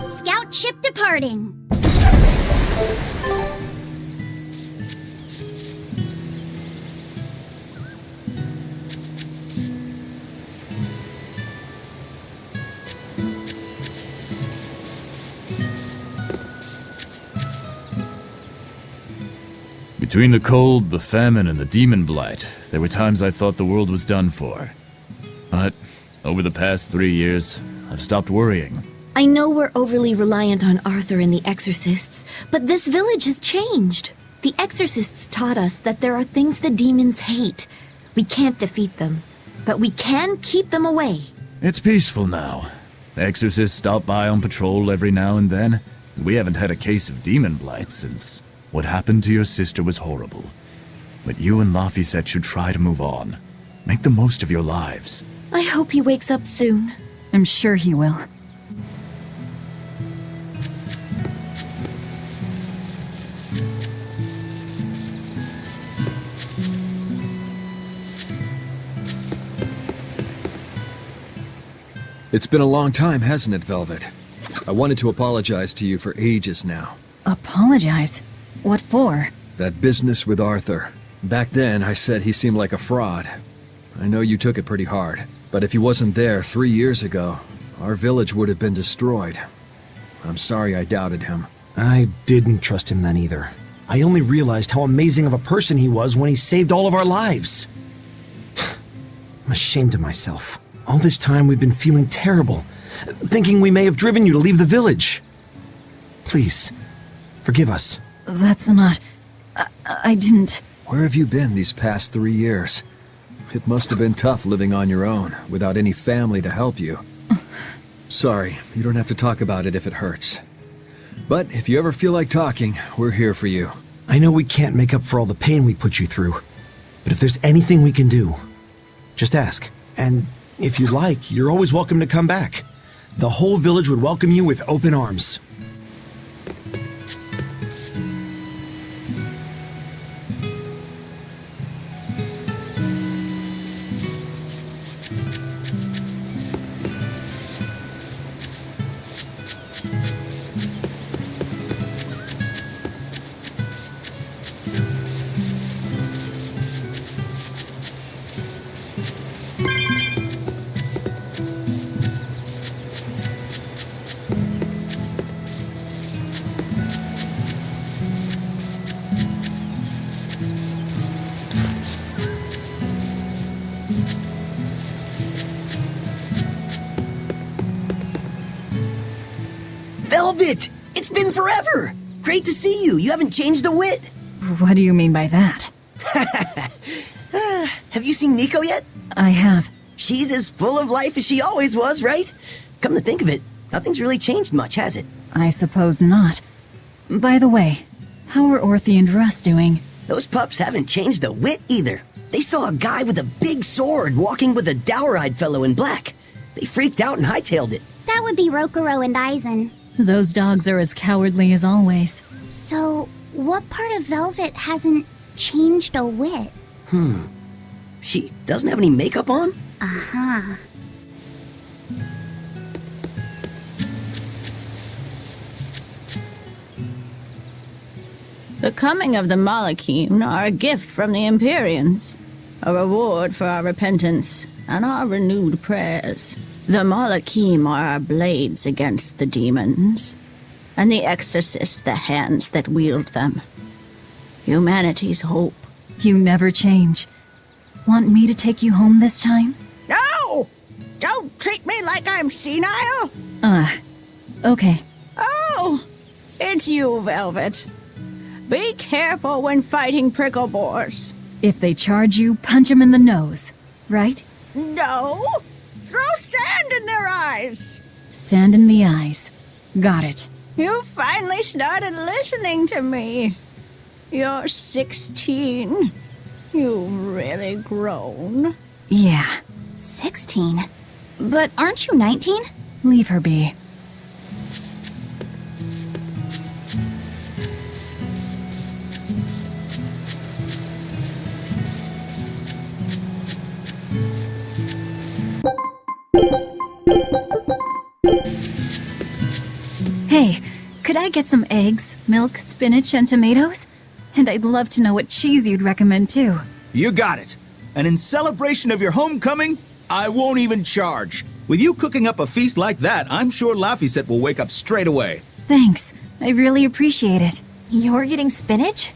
Scout ship departing. Between the cold, the famine, and the demon blight, there were times I thought the world was done for. But over the past 3 years, I've stopped worrying. I know we're overly reliant on Arthur and the Exorcists, but this village has changed. The Exorcists taught us that there are things the demons hate. We can't defeat them, but we can keep them away. It's peaceful now. Exorcists stop by on patrol every now and then. We haven't had a case of demon blight since what happened to your sister was horrible. But you and Laphicet should try to move on. Make the most of your lives. I hope he wakes up soon. I'm sure he will. It's been a long time, hasn't it, Velvet? I wanted to apologize to you for ages now. Apologize? What for? That business with Arthur. Back then, I said he seemed like a fraud. I know you took it pretty hard, but if he wasn't there 3 years ago, our village would have been destroyed. I'm sorry I doubted him. I didn't trust him then either. I only realized how amazing of a person he was when he saved all of our lives. I'm ashamed of myself. All this time we've been feeling terrible, thinking we may have driven you to leave the village. Please, forgive us. That's not... I didn't... Where have you been these past 3 years? It must have been tough living on your own, without any family to help you. Sorry, you don't have to talk about it if it hurts. But if you ever feel like talking, we're here for you. I know we can't make up for all the pain we put you through, but if there's anything we can do, just ask. And if you'd like, you're always welcome to come back. The whole village would welcome you with open arms. Velvet! It's been forever! Great to see you. You haven't changed a whit. What do you mean by that? Have you seen Nico yet? I have. She's as full of life as she always was, right? Come to think of it, nothing's really changed much, has it? I suppose not. By the way, how are Orthy and Russ doing? Those pups haven't changed a whit either. They saw a guy with a big sword walking with a dour-eyed fellow in black. They freaked out and hightailed it. That would be Rokuro and Aizen. Those dogs are as cowardly as always. So, what part of Velvet hasn't changed a whit? She doesn't have any makeup on? Uh-huh. The coming of the Malachim are a gift from the Empyreans, a reward for our repentance and our renewed prayers. The Malachim are our blades against the demons. and the exorcists the hands that wield them. Humanity's hope. You never change. Want me to take you home this time? No! Don't treat me like I'm senile! Okay. Oh! It's you, Velvet. Be careful when fighting prickle boars. If they charge you, punch them in the nose, right? No! Throw sand in their eyes! Sand in the eyes. Got it. You finally started listening to me. You're 16. You've really grown. Yeah. 16? But aren't you 19? Leave her be. Hey, could I get some eggs, milk, spinach, and tomatoes? And I'd love to know what cheese you'd recommend too. You got it. And in celebration of your homecoming, I won't even charge. With you cooking up a feast like that, I'm sure Laphicet will wake up straight away. Thanks. I really appreciate it. You're getting spinach?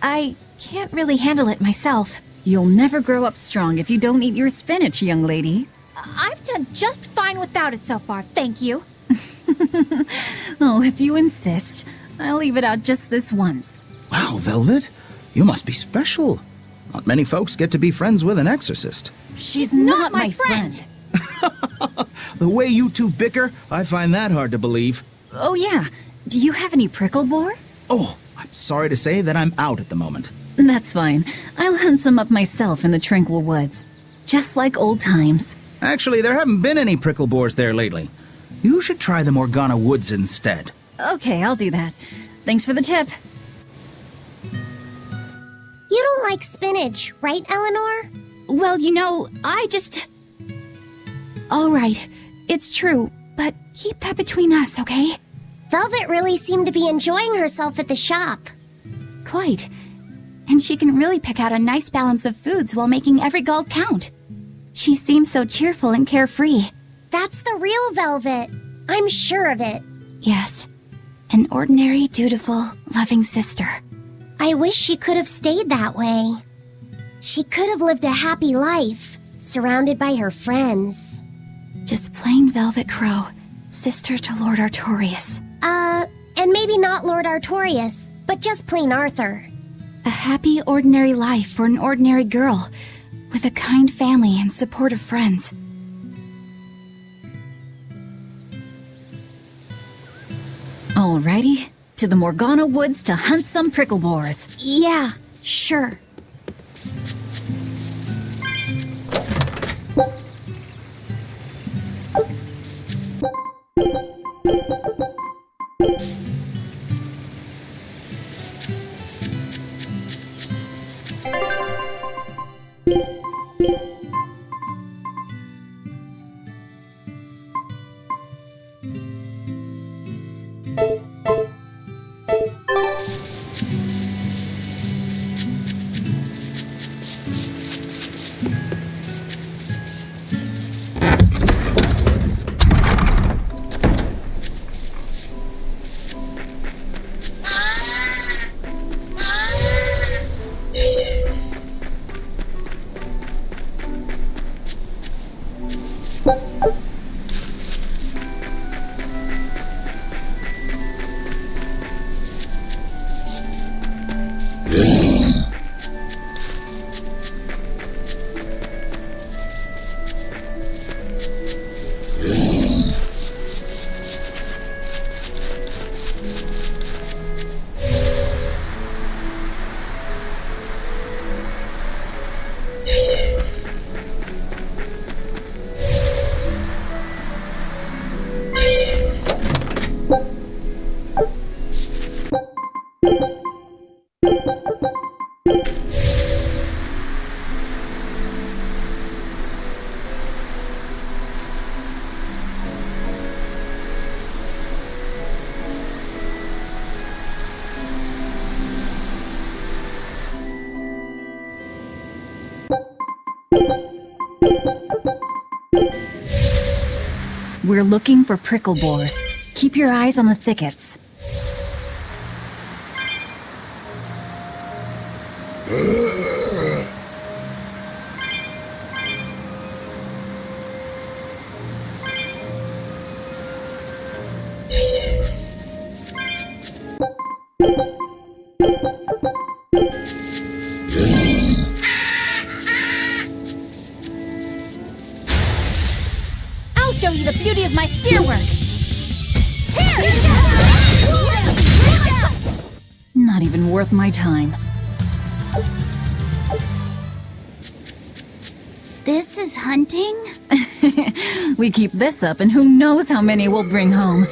I can't really handle it myself. You'll never grow up strong if you don't eat your spinach, young lady. I've done just fine without it so far, thank you. Oh, if you insist, I'll leave it out just this once. Wow, Velvet, you must be special. Not many folks get to be friends with an exorcist. She's not my friend. The way you two bicker, I find that hard to believe. Oh yeah, do you have any prickle boar? Oh, I'm sorry to say that I'm out at the moment. That's fine. I'll hunt some up myself in the tranquil woods. Just like old times. Actually, there haven't been any prickle boars there lately. You should try the Morgana Woods instead. Okay, I'll do that. Thanks for the tip. You don't like spinach, right, Eleanor? Well, you know, All right, it's true, but keep that between us, okay? Velvet really seemed to be enjoying herself at the shop. Quite. And she can really pick out a nice balance of foods while making every gold count. She seems so cheerful and carefree. That's the real Velvet. I'm sure of it. Yes, an ordinary, dutiful, loving sister. I wish she could have stayed that way. She could have lived a happy life, surrounded by her friends. Just plain Velvet Crow, sister to Lord Artorias. And maybe not Lord Artorias, but just plain Arthur. A happy, ordinary life for an ordinary girl, with a kind family and supportive friends. Alrighty, to the Morgana Woods to hunt some prickle boars. Yeah, sure. We're looking for prickle boars. Keep your eyes on the thickets. I'll show you the beauty of my spear work. Not even worth my time. This is hunting? We keep this up, and who knows how many we'll bring home.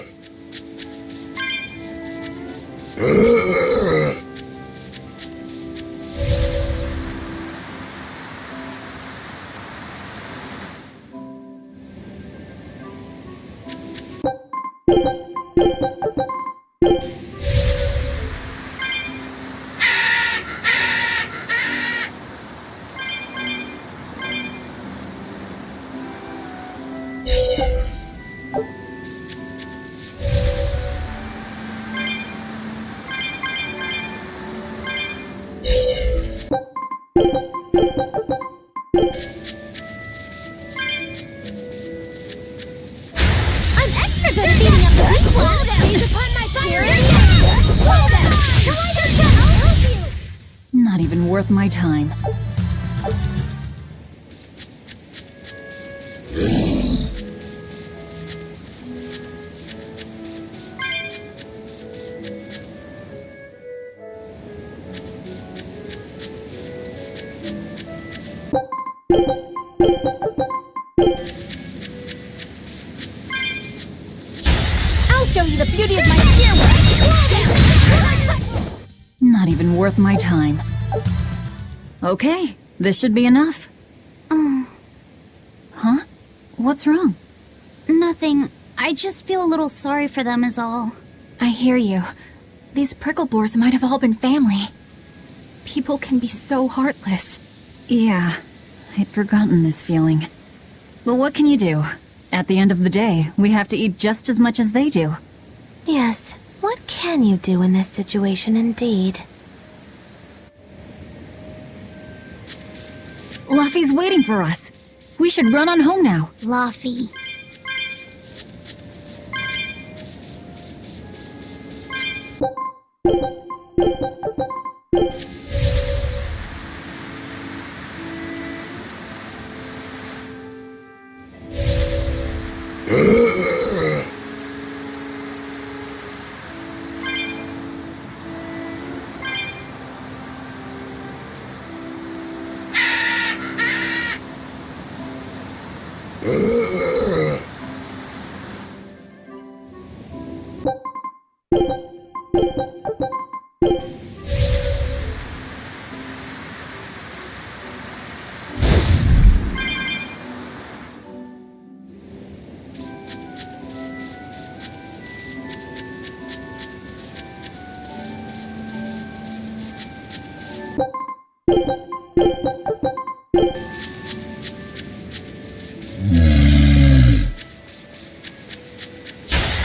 I'm extra good at beating up the weak ones! Seize upon my fire! Slow down! Shall I just help you? Not even worth my time. I'll show you the beauty of my spear work! Not even worth my time. Okay, this should be enough. Huh? What's wrong? Nothing. I just feel a little sorry for them is all. I hear you. These prickle boars might have all been family. People can be so heartless. Yeah, I'd forgotten this feeling. But what can you do? At the end of the day, we have to eat just as much as they do. Yes, what can you do in this situation indeed? Luffy's waiting for us. We should run on home now. Luffy.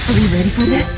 Are we ready for this?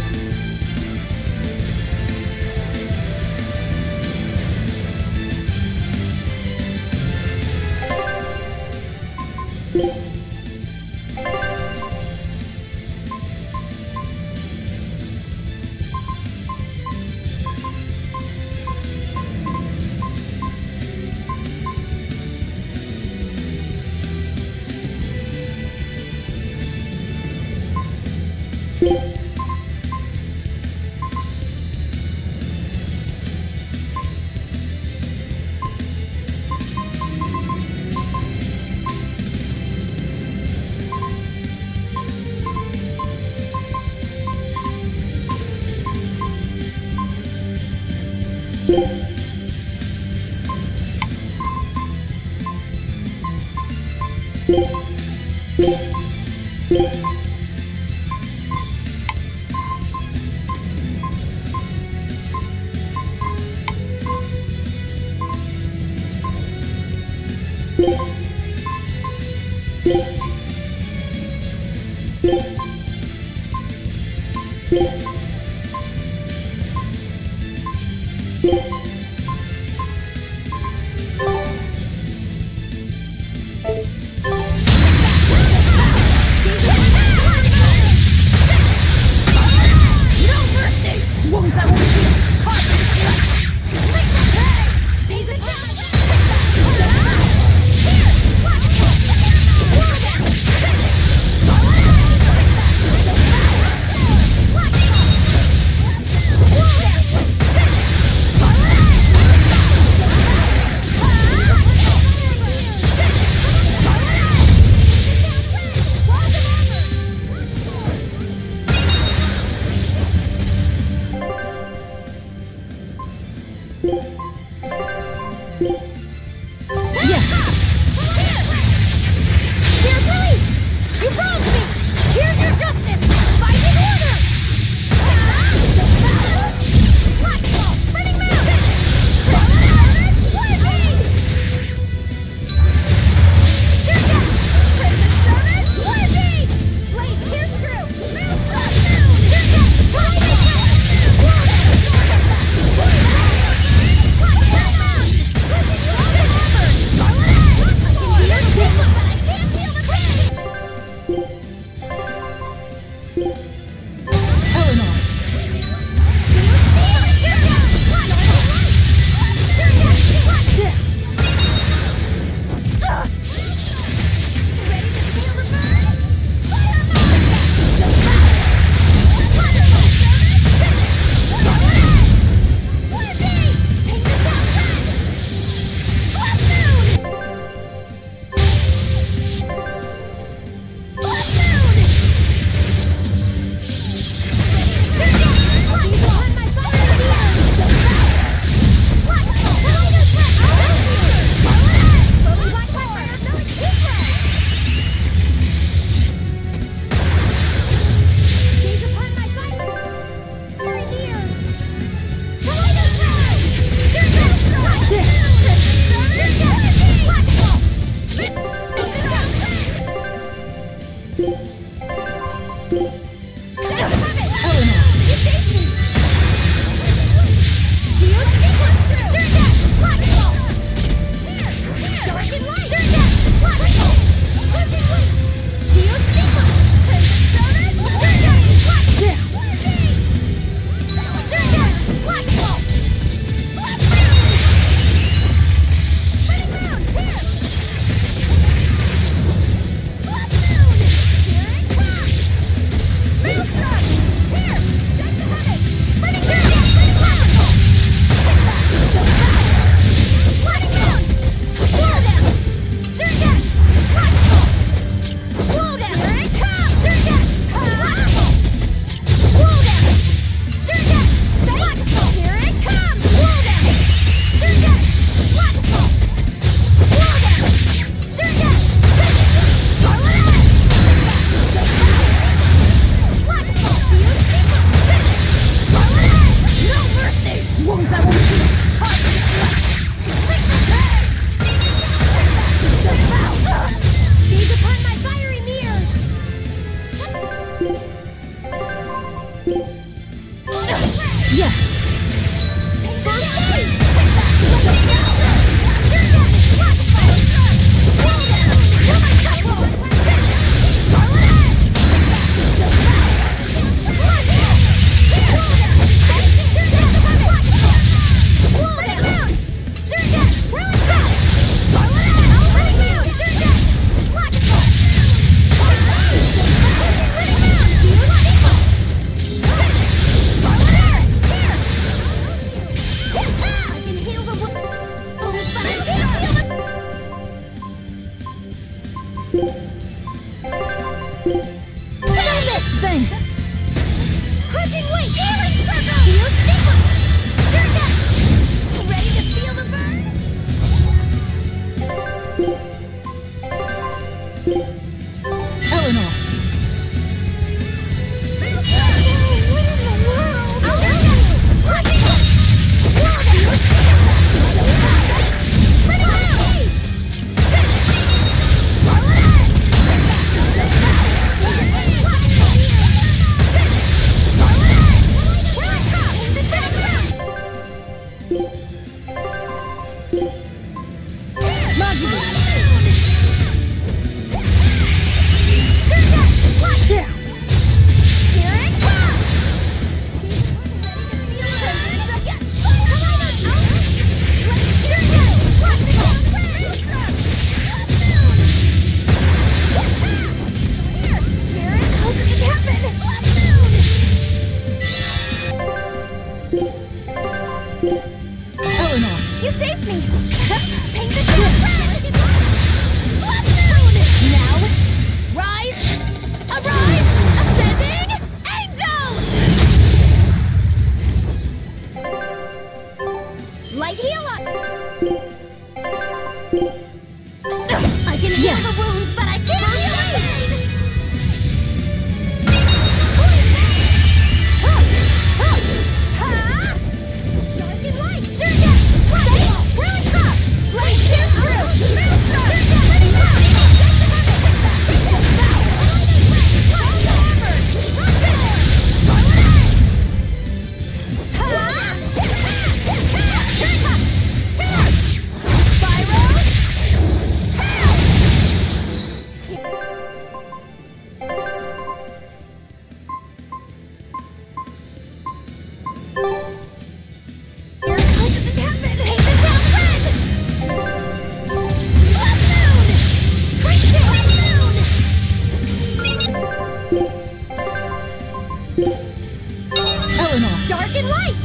Eleanor. Dark and light!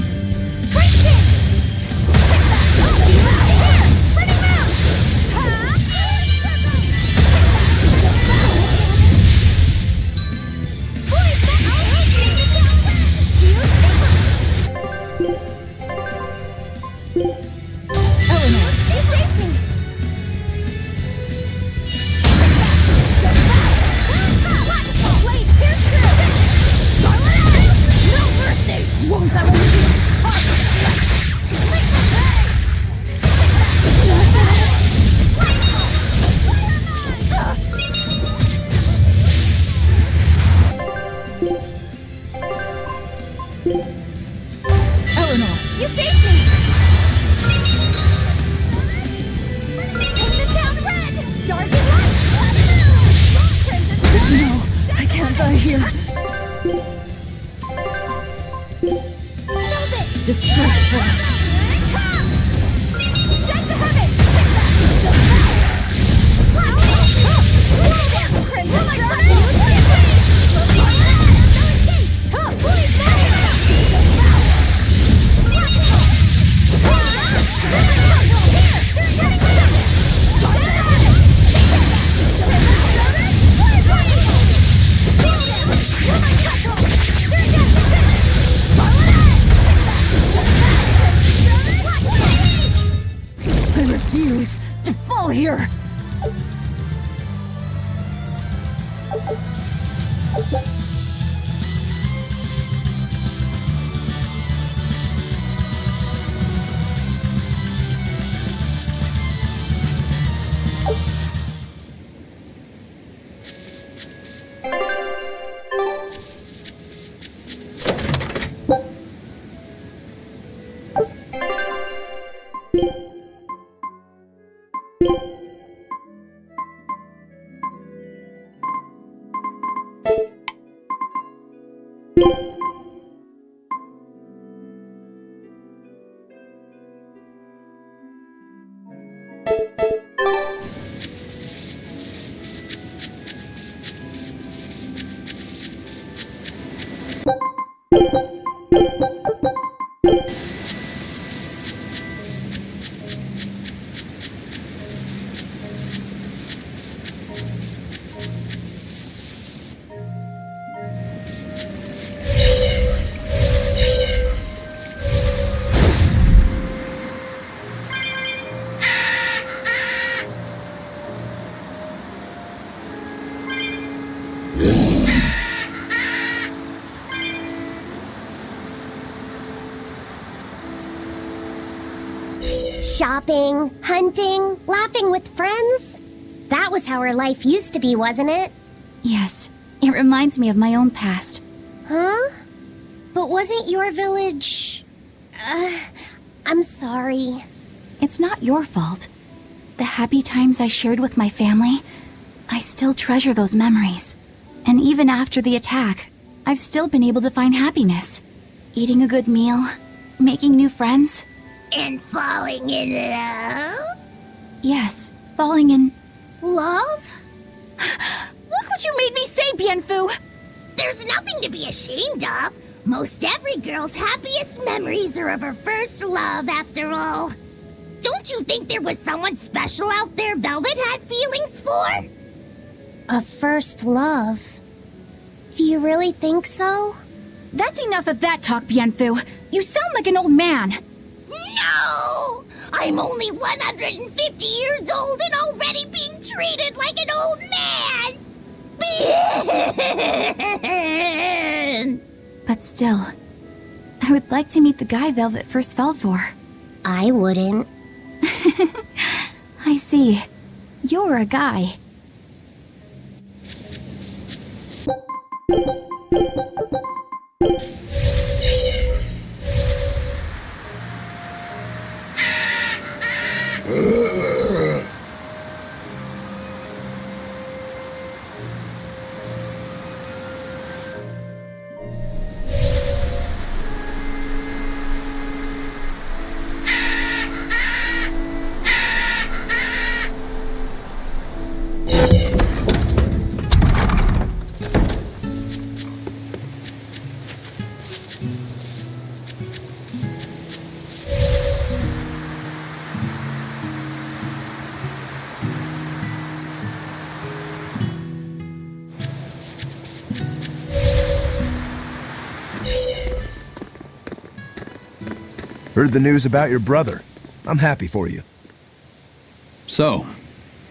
Break it! Oh, you have here! Spreading out! Boys, that always makes it down Eleanor. You saved me! Blade, pierce through! No mercy! Won't that only be Eleanor. You saved me! Paint the town red! Dark and light! Crimson Sun! No, I can't die here. Stop it! Disgraceful. Check the heavens! Crimson Sun! Come, please, I refuse to fall here. Shopping, hunting, laughing with friends. That was how our life used to be, wasn't it? Yes, it reminds me of my own past. Huh? But wasn't your village... I'm sorry. It's not your fault. The happy times I shared with my family, I still treasure those memories. And even after the attack, I've still been able to find happiness. Eating a good meal, making new friends. And falling in love? Yes, falling in... Love? Look what you made me say, Bienfu! There's nothing to be ashamed of. Most every girl's happiest memories are of her first love, after all. Don't you think there was someone special out there Velvet had feelings for? A first love? Do you really think so? That's enough of that talk, Bienfu. You sound like an old man. No! I'm only 150 years old and already being treated like an old man! But still, I would like to meet the guy Velvet first fell for. I wouldn't. I see. You're a guy. Heard the news about your brother. I'm happy for you. So,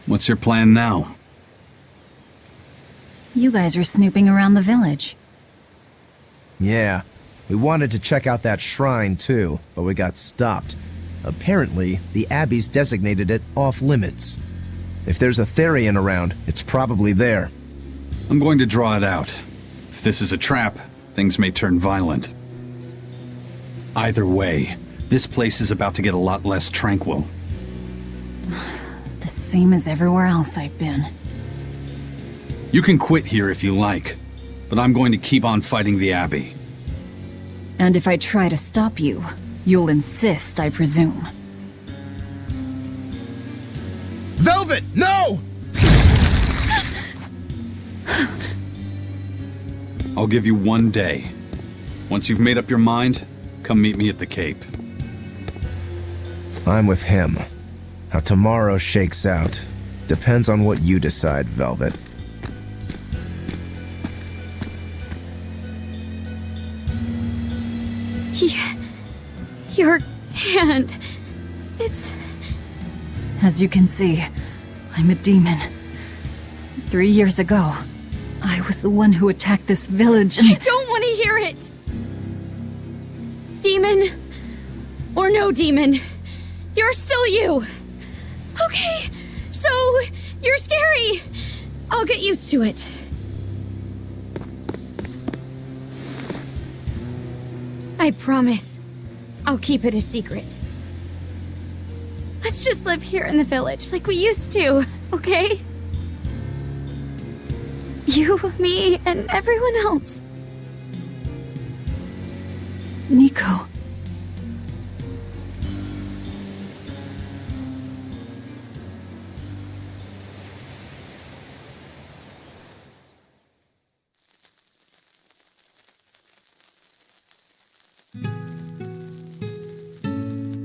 what's your plan now? You guys were snooping around the village. Yeah, we wanted to check out that shrine too, but we got stopped. Apparently, the Abbey's designated it off-limits. If there's a Therian around, it's probably there. I'm going to draw it out. If this is a trap, things may turn violent. Either way, this place is about to get a lot less tranquil. The same as everywhere else I've been. You can quit here if you like, but I'm going to keep on fighting the Abbey. And if I try to stop you, you'll insist, I presume. Velvet, no! I'll give you 1 day. Once you've made up your mind, come meet me at the Cape. I'm with him. How tomorrow shakes out depends on what you decide, Velvet. Your hand. It's... As you can see, I'm a demon. 3 years ago, I was the one who attacked this village and... I don't want to hear it! Demon, or no demon, you're still you. Okay, so you're scary. I'll get used to it. I promise, I'll keep it a secret. Let's just live here in the village like we used to, okay? You, me, and everyone else. Nico.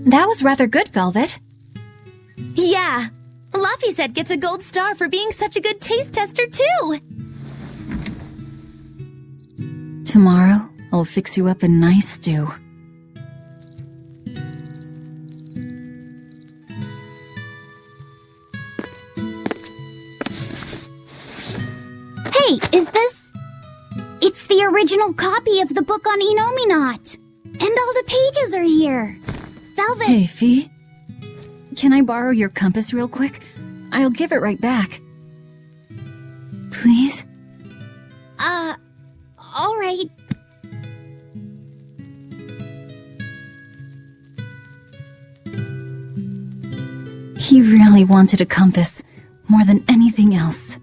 That was rather good, Velvet. Yeah. Laphicet gets a gold star for being such a good taste tester, too. Tomorrow, I'll fix you up a nice stew. Hey, is this... It's the original copy of the book on Enominat. And all the pages are here. Velvet... Hey, Fee. Can I borrow your compass real quick? I'll give it right back. Please? All right. He really wanted a compass, more than anything else.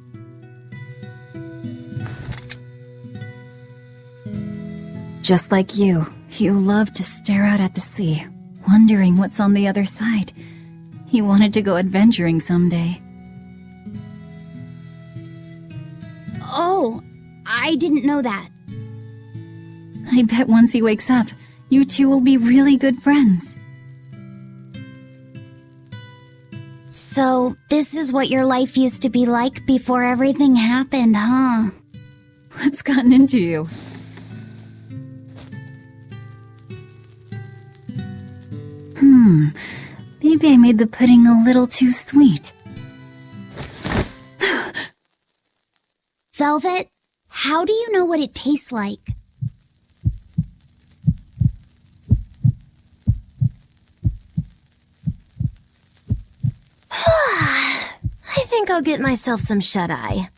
Just like you, he loved to stare out at the sea, wondering what's on the other side. He wanted to go adventuring someday. Oh, I didn't know that. I bet once he wakes up, you two will be really good friends. So, this is what your life used to be like before everything happened, huh? What's gotten into you? Maybe I made the pudding a little too sweet. Velvet, how do you know what it tastes like? I think I'll get myself some shut-eye.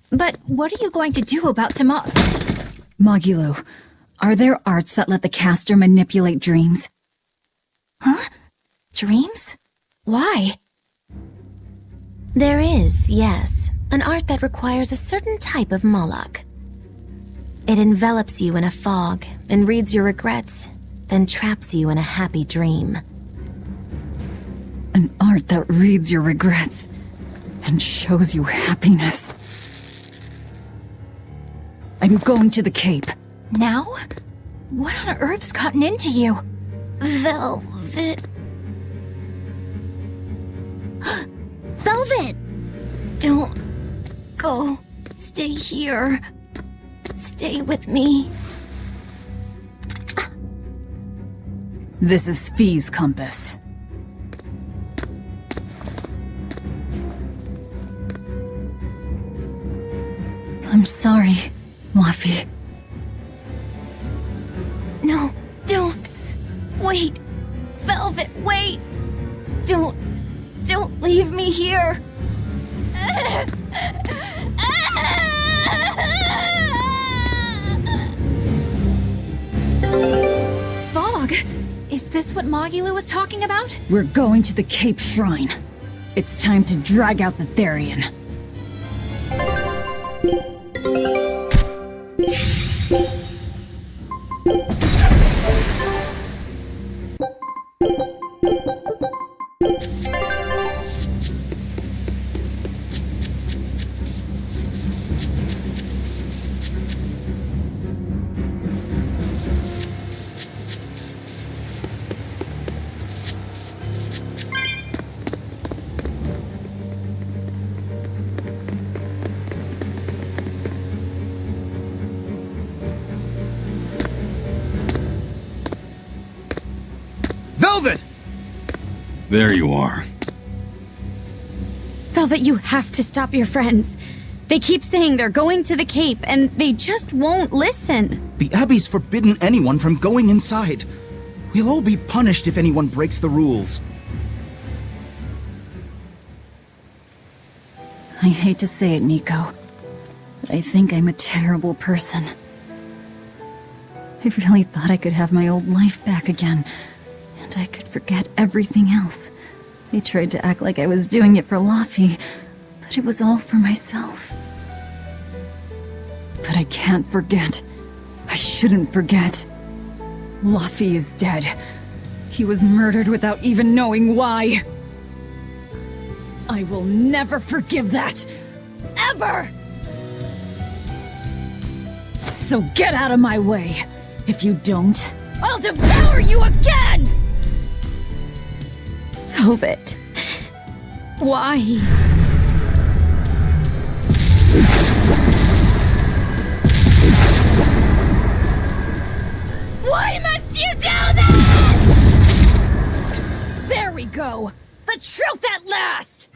But what are you going to do about tomorrow? Magilu, are there arts that let the caster manipulate dreams? Huh? Dreams? Why? There is, yes, an art that requires a certain type of Moloch. It envelops you in a fog and reads your regrets, then traps you in a happy dream. An art that reads your regrets and shows you happiness. I'm going to the Cape. Now? What on earth's gotten into you? Velvet... Velvet! Don't go. Stay here. Stay with me. This is Fee's compass. I'm sorry, Laffy. No, don't. Wait. Velvet, wait. Don't leave me here. Fog, is this what Mogulu was talking about? We're going to the Cape Shrine. It's time to drag out the Therian. Velvet! There you are. Velvet, you have to stop your friends. They keep saying they're going to the Cape, and they just won't listen. The Abbey's forbidden anyone from going inside. We'll all be punished if anyone breaks the rules. I hate to say it, Nico, but I think I'm a terrible person. I really thought I could have my old life back again, and I could forget everything else. I tried to act like I was doing it for Laffy, but it was all for myself. But I can't forget. I shouldn't forget. Laffy is dead. He was murdered without even knowing why. I will never forgive that. Ever! So get out of my way. If you don't, I'll devour you again! Velvet. Why? Why must you do this? There we go. The truth at last!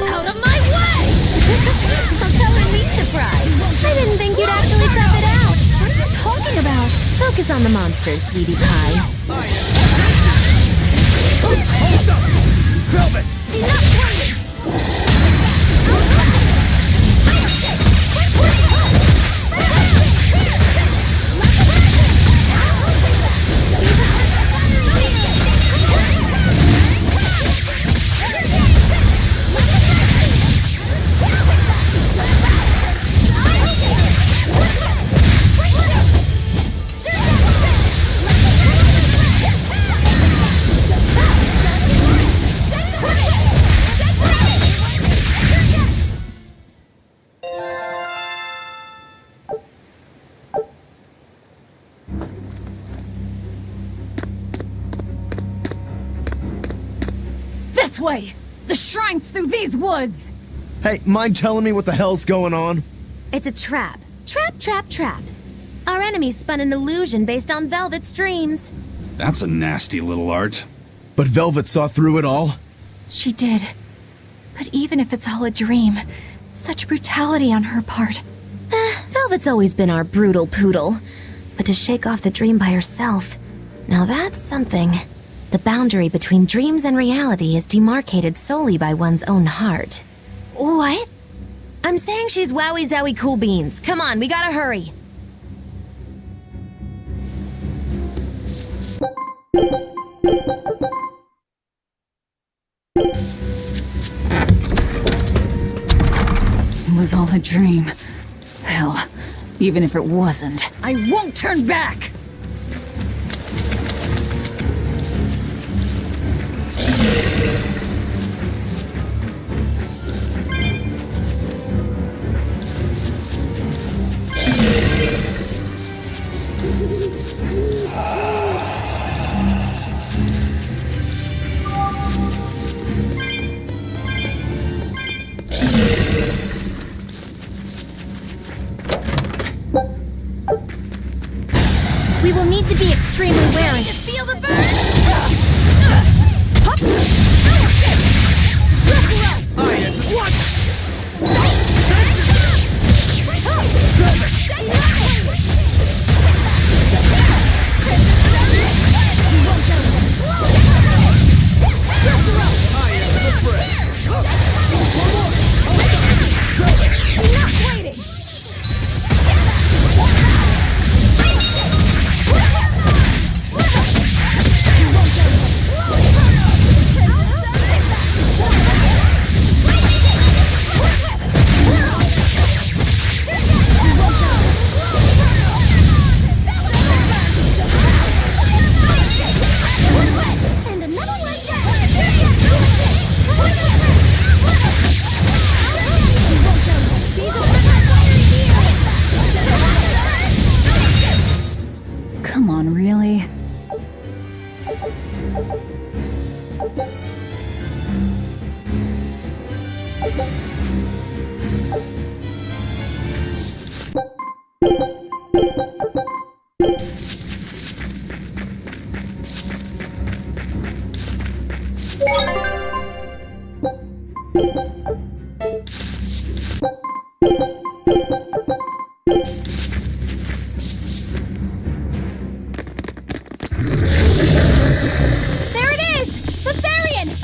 Out of my way! A color me surprise. I didn't think you'd actually tough it out. What are you talking about? Focus on the monsters, sweetie pie. Hold up! Velvet! Enough worrying! this way! The shrine's through these woods! Hey, mind telling me what the hell's going on? It's a trap. Trap. Our enemy spun an illusion based on Velvet's dreams. That's a nasty little art. But Velvet saw through it all? She did. But even if it's all a dream, such brutality on her part. Velvet's always been our brutal poodle. But to shake off the dream by herself, now that's something. The boundary between dreams and reality is demarcated solely by one's own heart. What? I'm saying she's wowie zowie cool beans. Come on, we gotta hurry. It was all a dream. Hell, even if it wasn't, I won't turn back! We will need to be extremely wary. Feel the burn! Come on, really? There it is! The Therian!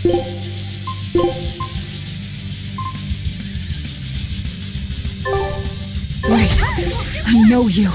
Wait, I know you.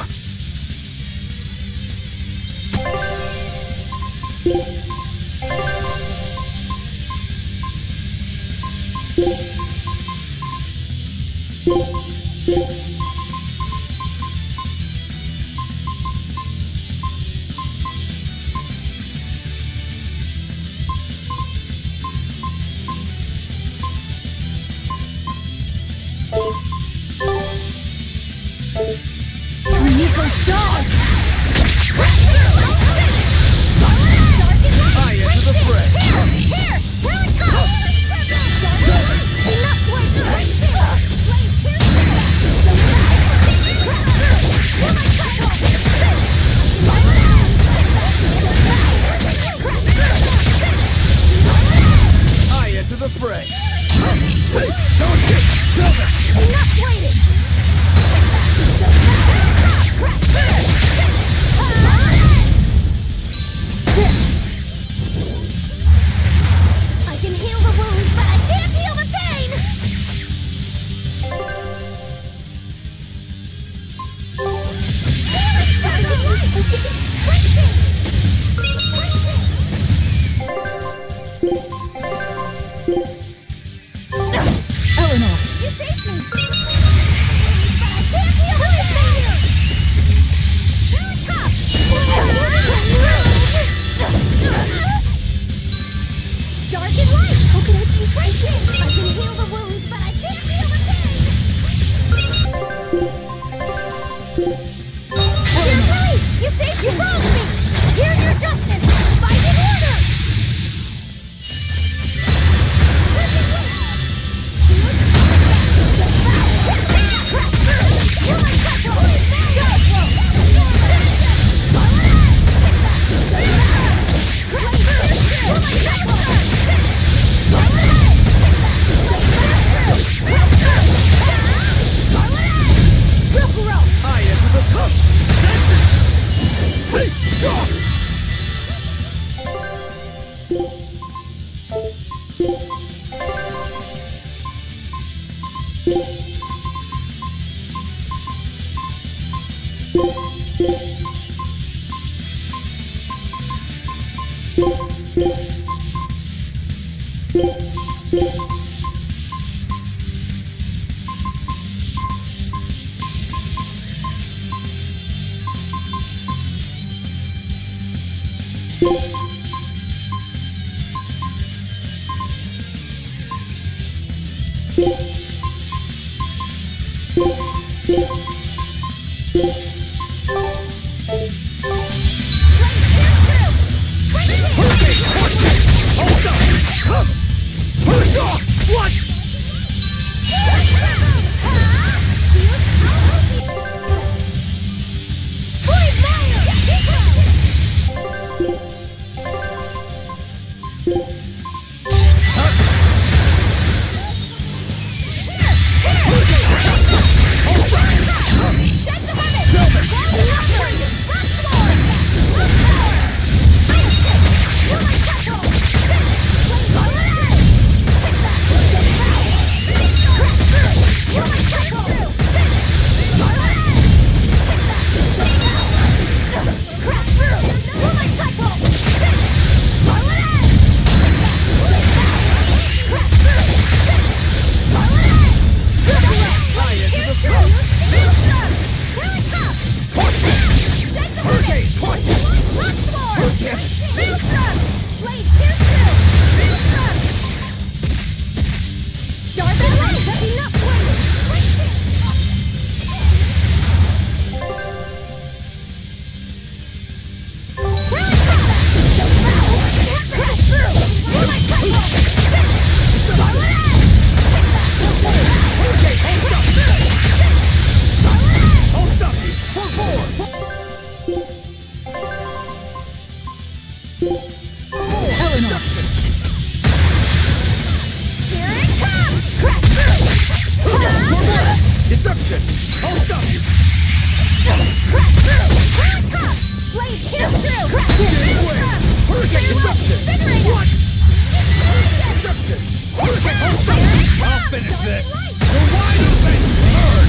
this! You're wide open! Burn!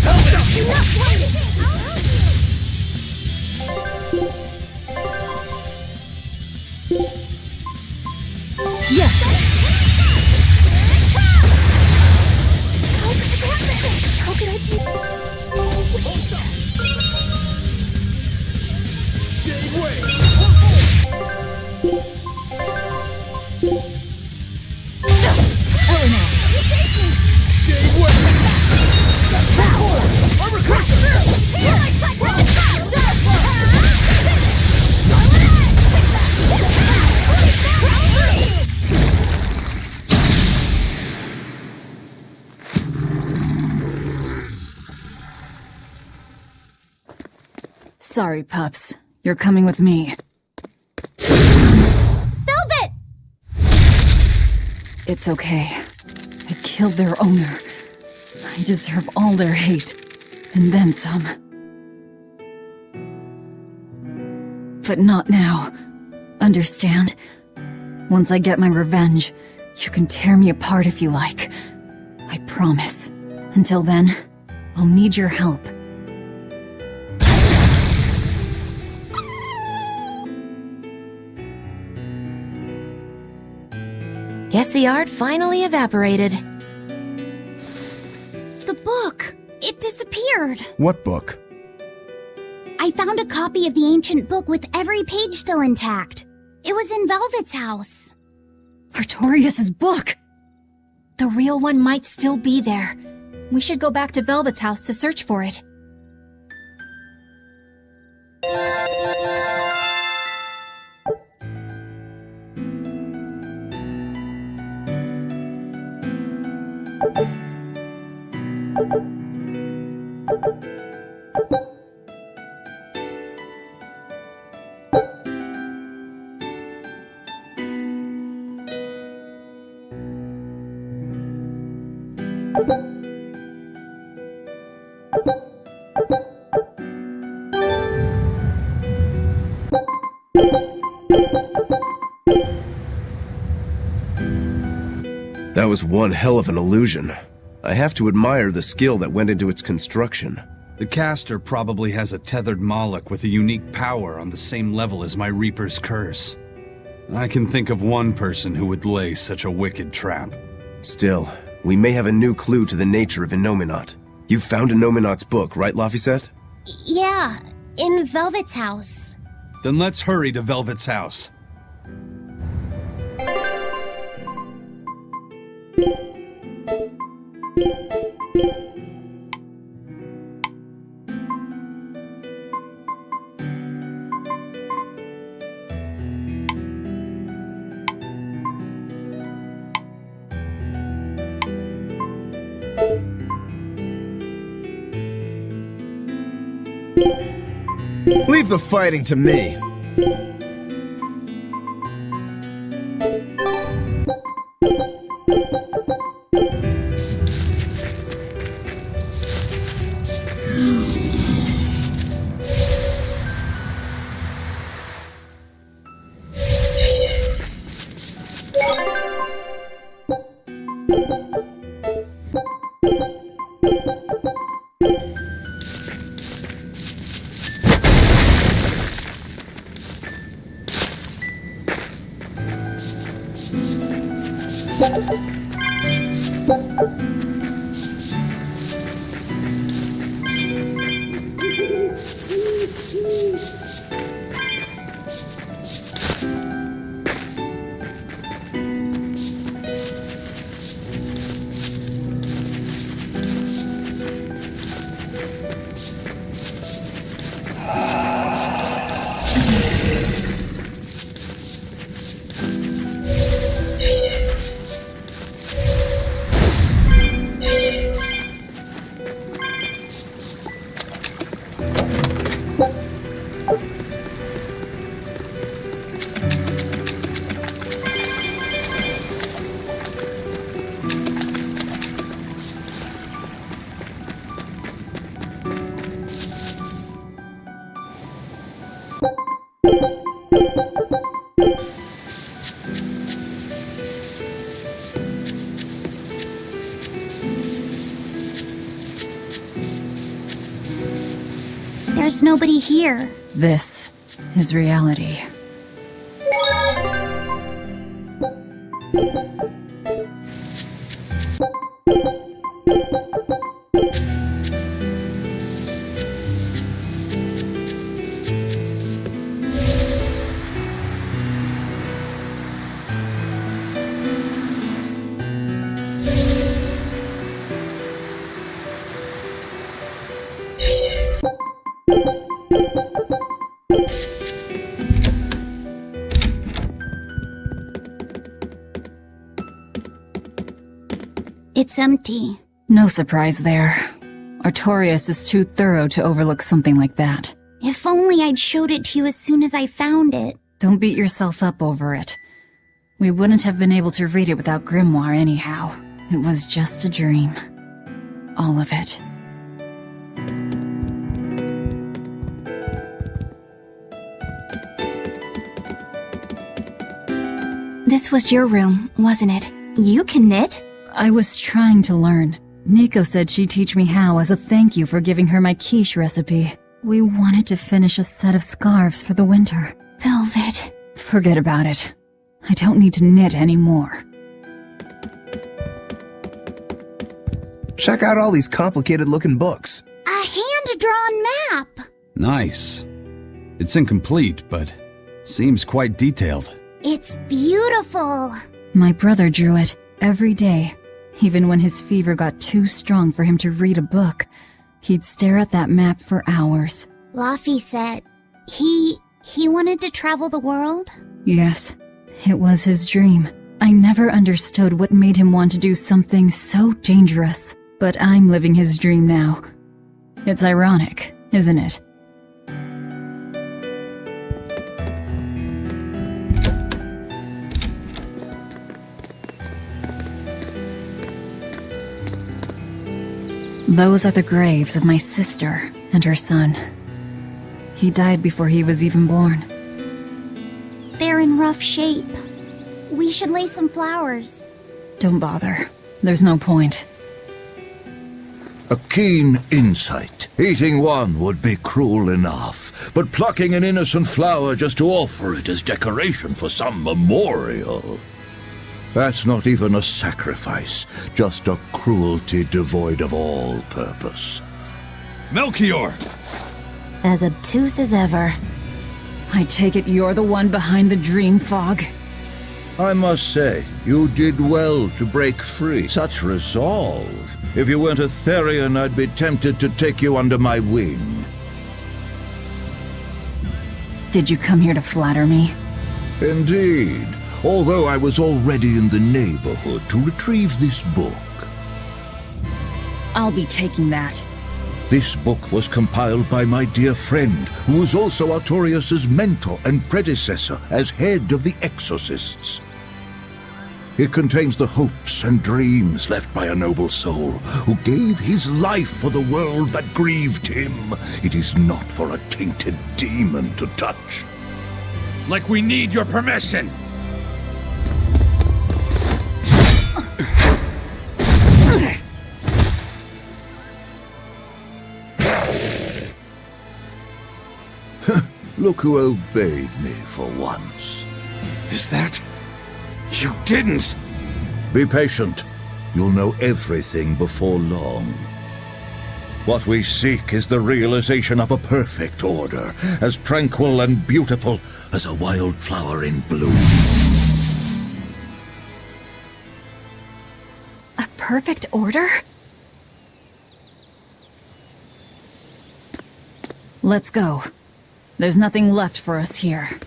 Velvet! Enough waiting! Yes! How could I do? Sorry, pups. You're coming with me. Velvet! It's okay. I killed their owner. I deserve all their hate. And then some. But not now. Understand? Once I get my revenge, you can tear me apart if you like. I promise. Until then, I'll need your help. Guess the art finally evaporated. The book! It disappeared! What book? I found a copy of the ancient book with every page still intact. It was in Velvet's house. Artorias' book! The real one might still be there. We should go back to Velvet's house to search for it. That was one hell of an illusion. I have to admire the skill that went into its construction. The caster probably has a tethered Moloch with a unique power on the same level as my Reaper's curse. I can think of one person who would lay such a wicked trap. Still, we may have a new clue to the nature of Innominat. You found Innominat's book, right, Laphicet? Yeah, in Velvet's house. Then let's hurry to Velvet's house. Leave the fighting to me. There's nobody here. This is reality. It's empty. No surprise there. Artorias is too thorough to overlook something like that. If only I'd showed it to you as soon as I found it. Don't beat yourself up over it. We wouldn't have been able to read it without Grimoire anyhow. It was just a dream. All of it. This was your room, wasn't it? You can knit? I was trying to learn. Nico said she'd teach me how as a thank you for giving her my quiche recipe. We wanted to finish a set of scarves for the winter. Velvet. Forget about it. I don't need to knit anymore. Check out all these complicated-looking books. A hand-drawn map! Nice. It's incomplete, but seems quite detailed. It's beautiful. My brother drew it every day. Even when his fever got too strong for him to read a book, he'd stare at that map for hours. Laffy said he wanted to travel the world? Yes, it was his dream. I never understood what made him want to do something so dangerous. But I'm living his dream now. It's ironic, isn't it? Those are the graves of my sister and her son. He died before he was even born. They're in rough shape. We should lay some flowers. Don't bother. There's no point. A keen insight. Eating one would be cruel enough, but plucking an innocent flower just to offer it as decoration for some memorial. That's not even a sacrifice, just a cruelty devoid of all purpose. Melchior! As obtuse as ever. I take it you're the one behind the dream fog? I must say, you did well to break free. Such resolve. If you weren't a Therian, I'd be tempted to take you under my wing. Did you come here to flatter me? Indeed. Although I was already in the neighborhood to retrieve this book. I'll be taking that. This book was compiled by my dear friend, who was also Artorias' mentor and predecessor as head of the Exorcists. It contains the hopes and dreams left by a noble soul who gave his life for the world that grieved him. It is not for a tainted demon to touch. Like we need your permission! Look who obeyed me for once. Is that... You didn't! Be patient. You'll know everything before long. What we seek is the realization of a perfect order, as tranquil and beautiful as a wildflower in bloom. A perfect order? Let's go. There's nothing left for us here.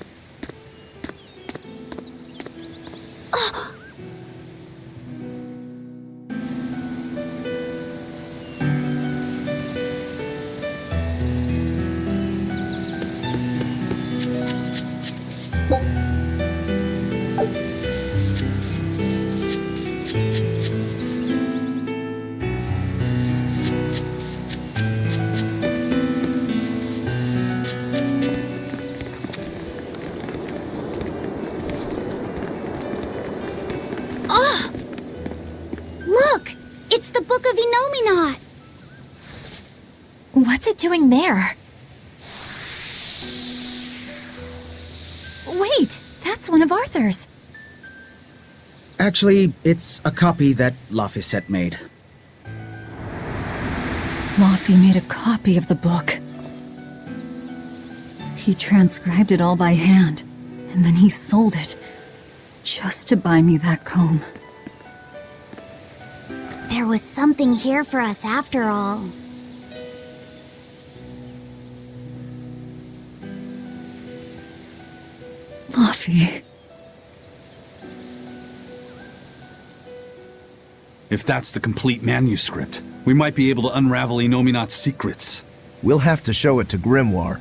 Look! It's the Book of Enominat! What's it doing there? Wait, that's one of Arthur's. Actually, it's a copy that Laphicet made. Laffy made a copy of the book. He transcribed it all by hand, and then he sold it, just to buy me that comb. There was something here for us after all. Laffy. If that's the complete manuscript, we might be able to unravel Inominat's secrets. We'll have to show it to Grimoire.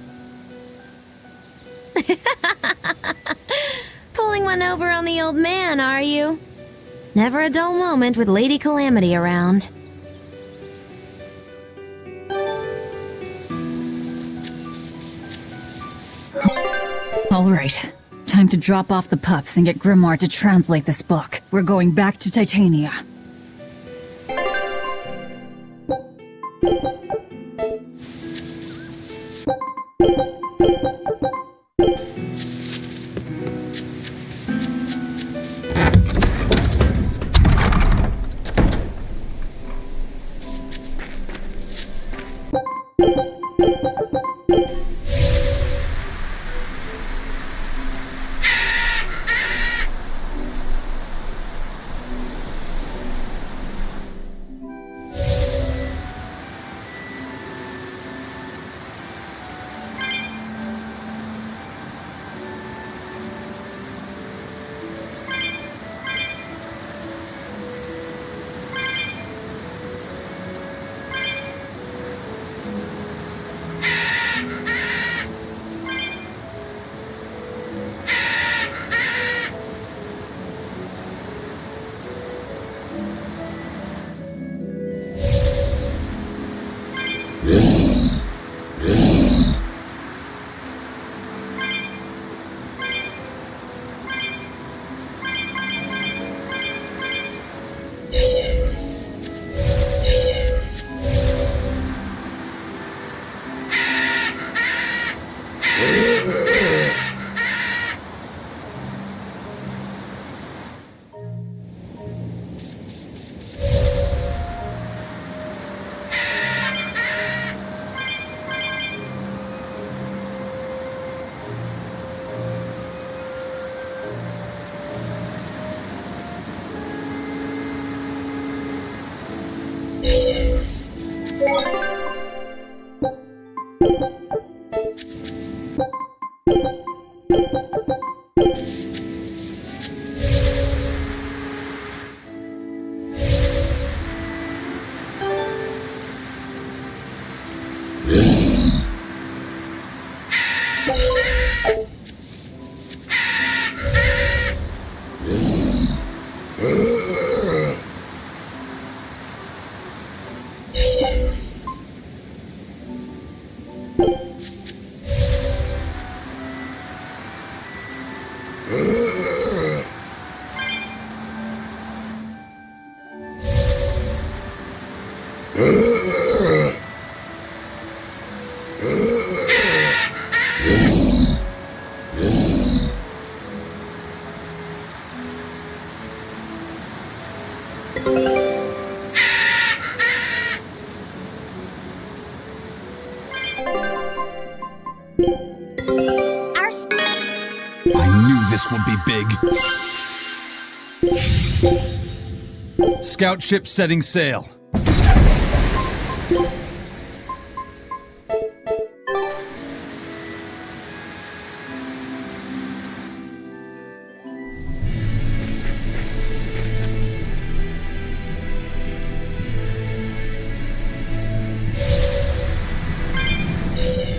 Pulling one over on the old man, are you? Never a dull moment with Lady Calamity around. All right. Time to drop off the pups and get Grimoire to translate this book. We're going back to Titania. This will be big. Scout ship setting sail.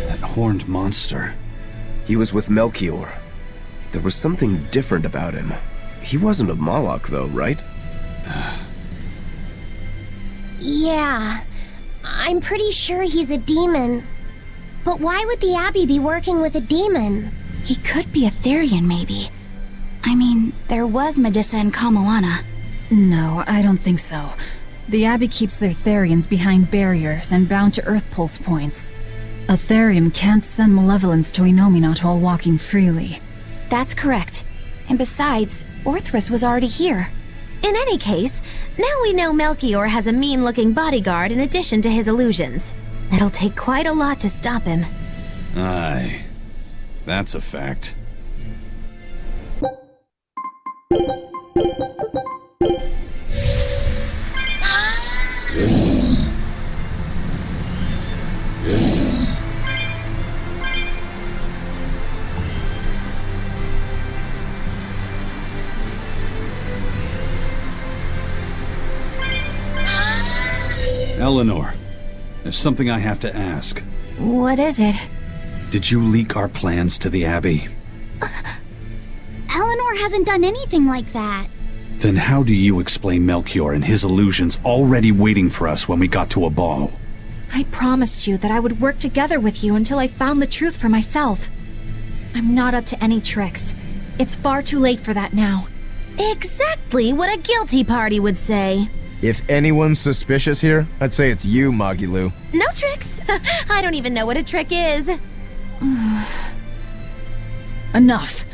That horned monster. He was with Melchior. There was something different about him. He wasn't a Moloch, though, right? Yeah, I'm pretty sure he's a demon. But why would the Abbey be working with a demon? He could be a Therian, maybe. I mean, there was Medissa and Kamoana. No, I don't think so. The Abbey keeps their Therians behind barriers and bound to Earth Pulse points. A Therian can't send malevolence to Inominat while walking freely. That's correct. And besides, Orthrus was already here. In any case, now we know Melchior has a mean-looking bodyguard in addition to his illusions. It'll take quite a lot to stop him. Aye. That's a fact. Eleanor, there's something I have to ask. What is it? Did you leak our plans to the Abbey? Eleanor hasn't done anything like that. Then how do you explain Melchior and his illusions already waiting for us when we got to a ball? I promised you that I would work together with you until I found the truth for myself. I'm not up to any tricks. It's far too late for that now. Exactly what a guilty party would say. If anyone's suspicious here, I'd say it's you, Magilu. No tricks? I don't even know what a trick is. Enough.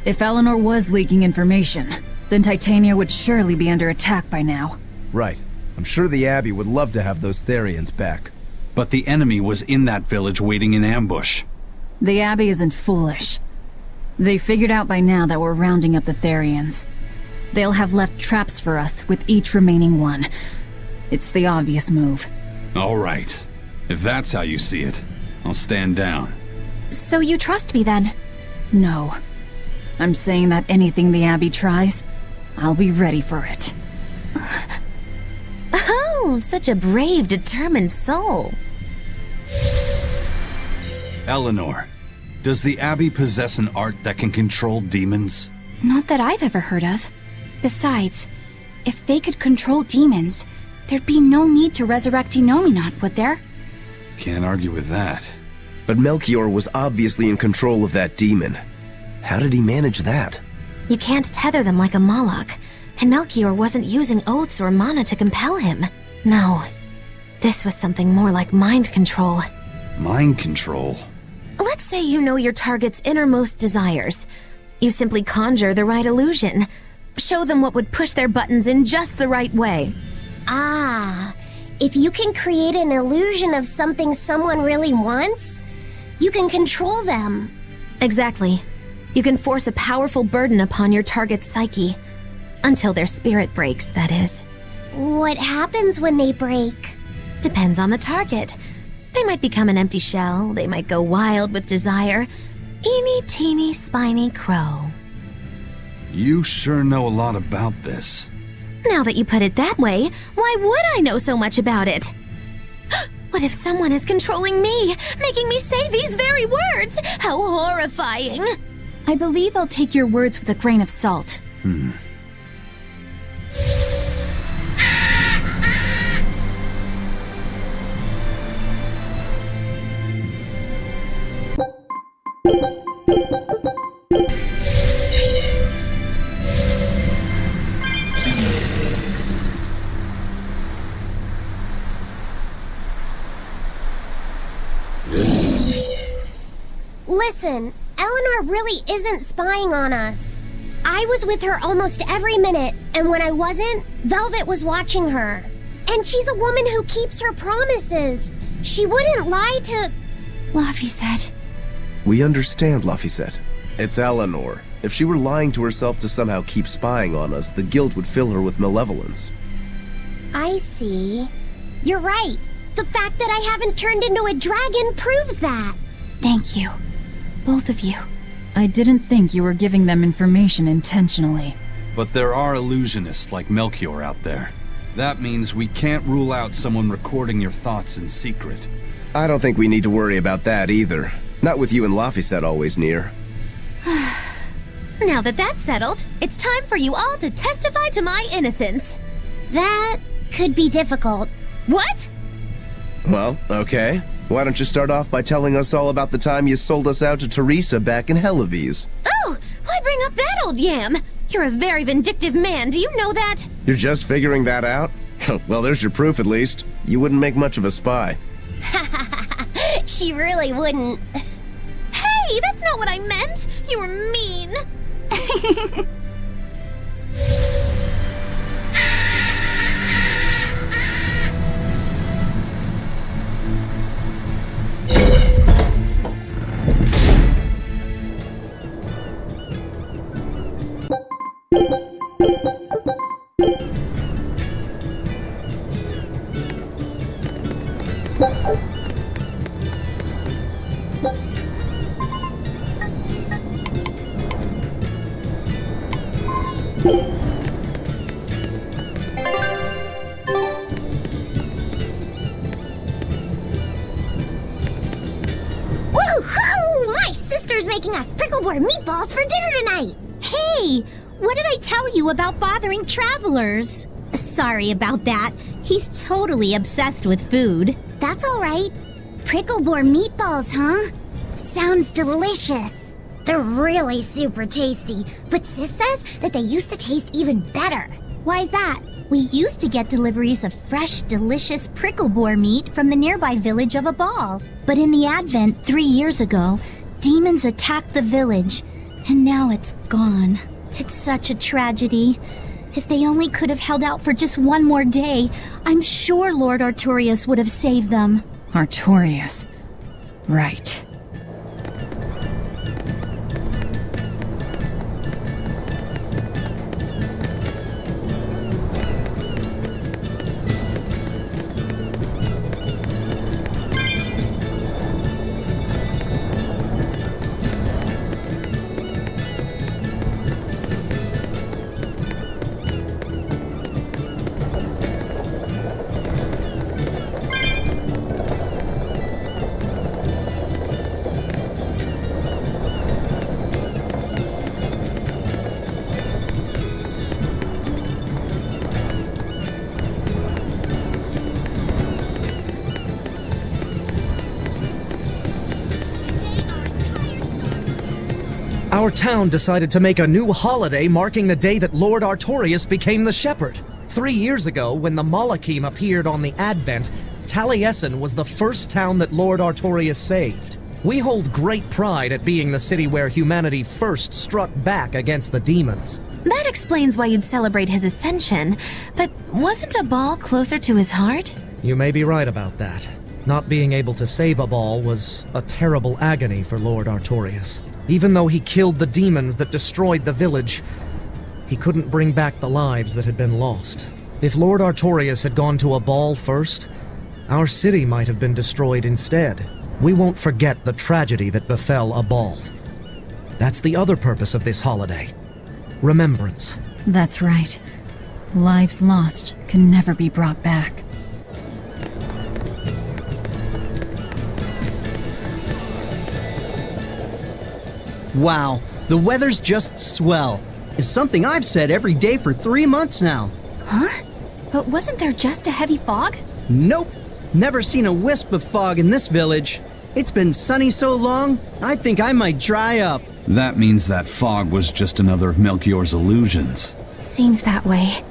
If Eleanor was leaking information, then Titania would surely be under attack by now. Right. I'm sure the Abbey would love to have those Therians back. But the enemy was in that village waiting in ambush. The Abbey isn't foolish. They figured out by now that we're rounding up the Therians. They'll have left traps for us with each remaining one. It's the obvious move. All right. If that's how you see it, I'll stand down. So you trust me then? No. I'm saying that anything the Abbey tries, I'll be ready for it. Oh, such a brave, determined soul. Eleanor, does the Abbey possess an art that can control demons? Not that I've ever heard of. Besides, if they could control demons, there'd be no need to resurrect Enominat, would there? Can't argue with that. But Melchior was obviously in control of that demon. How did he manage that? You can't tether them like a Moloch, and Melchior wasn't using oaths or mana to compel him. No, this was something more like mind control. Mind control? Let's say you know your target's innermost desires. You simply conjure the right illusion. Show them what would push their buttons in just the right way. Ah, if you can create an illusion of something someone really wants, you can control them. Exactly. You can force a powerful burden upon your target's psyche. Until their spirit breaks, that is. What happens when they break? Depends on the target. They might become an empty shell, they might go wild with desire. Eeny teeny spiny crow. You sure know a lot about this. Now that you put it that way, why would I know so much about it? What if someone is controlling me, making me say these very words? How horrifying! I believe I'll take your words with a grain of salt. Listen, Eleanor really isn't spying on us. I was with her almost every minute, and when I wasn't, Velvet was watching her. And she's a woman who keeps her promises. She wouldn't lie to... Laphicet. We understand, Laphicet. It's Eleanor. If she were lying to herself to somehow keep spying on us, the guilt would fill her with malevolence. I see. You're right. The fact that I haven't turned into a dragon proves that. Thank you. Both of you. I didn't think you were giving them information intentionally. But there are illusionists like Melchior out there. That means we can't rule out someone recording your thoughts in secret. I don't think we need to worry about that either. Not with you and Laphicet always near. Now that that's settled, it's time for you all to testify to my innocence. That could be difficult. What? Well, okay. Why don't you start off by telling us all about the time you sold us out to Teresa back in Helives? Oh, why bring up that old yam? You're a very vindictive man, do you know that? You're just figuring that out? Well, there's your proof at least. You wouldn't make much of a spy. She really wouldn't. Hey, Hey, that's not what I meant! You were mean! Woohoo! My sister's making us pickleboard meatballs for dinner tonight. Hey, what did I tell you about bothering travelers? Sorry about that. He's totally obsessed with food. That's all right. Pickleboard meatballs, huh? Sounds delicious. They're really super tasty, but Sis says that they used to taste even better. Why's that? We used to get deliveries of fresh, delicious prickleboar meat from the nearby village of Abal. But in the Advent 3 years ago, demons attacked the village, and now it's gone. It's such a tragedy. If they only could have held out for just one more day, I'm sure Lord Artorius would have saved them. Artorius. Right. Our town decided to make a new holiday marking the day that Lord Artorius became the Shepherd. 3 years ago, when the Malachim appeared on the Advent, Taliesin was the first town that Lord Artorius saved. We hold great pride at being the city where humanity first struck back against the demons. That explains why you'd celebrate his ascension, but wasn't Abal closer to his heart? You may be right about that. Not being able to save Abal was a terrible agony for Lord Artorius. Even though he killed the demons that destroyed the village, he couldn't bring back the lives that had been lost. If Lord Artorius had gone to Abal first, our city might have been destroyed instead. We won't forget the tragedy that befell Abal. That's the other purpose of this holiday. Remembrance. That's right. Lives lost can never be brought back. Wow, the weather's just swell. It's something I've said every day for 3 months now. Huh? But wasn't there just a heavy fog? Nope. Never seen a wisp of fog in this village. It's been sunny so long, I think I might dry up. That means that fog was just another of Melchior's illusions. Seems that way.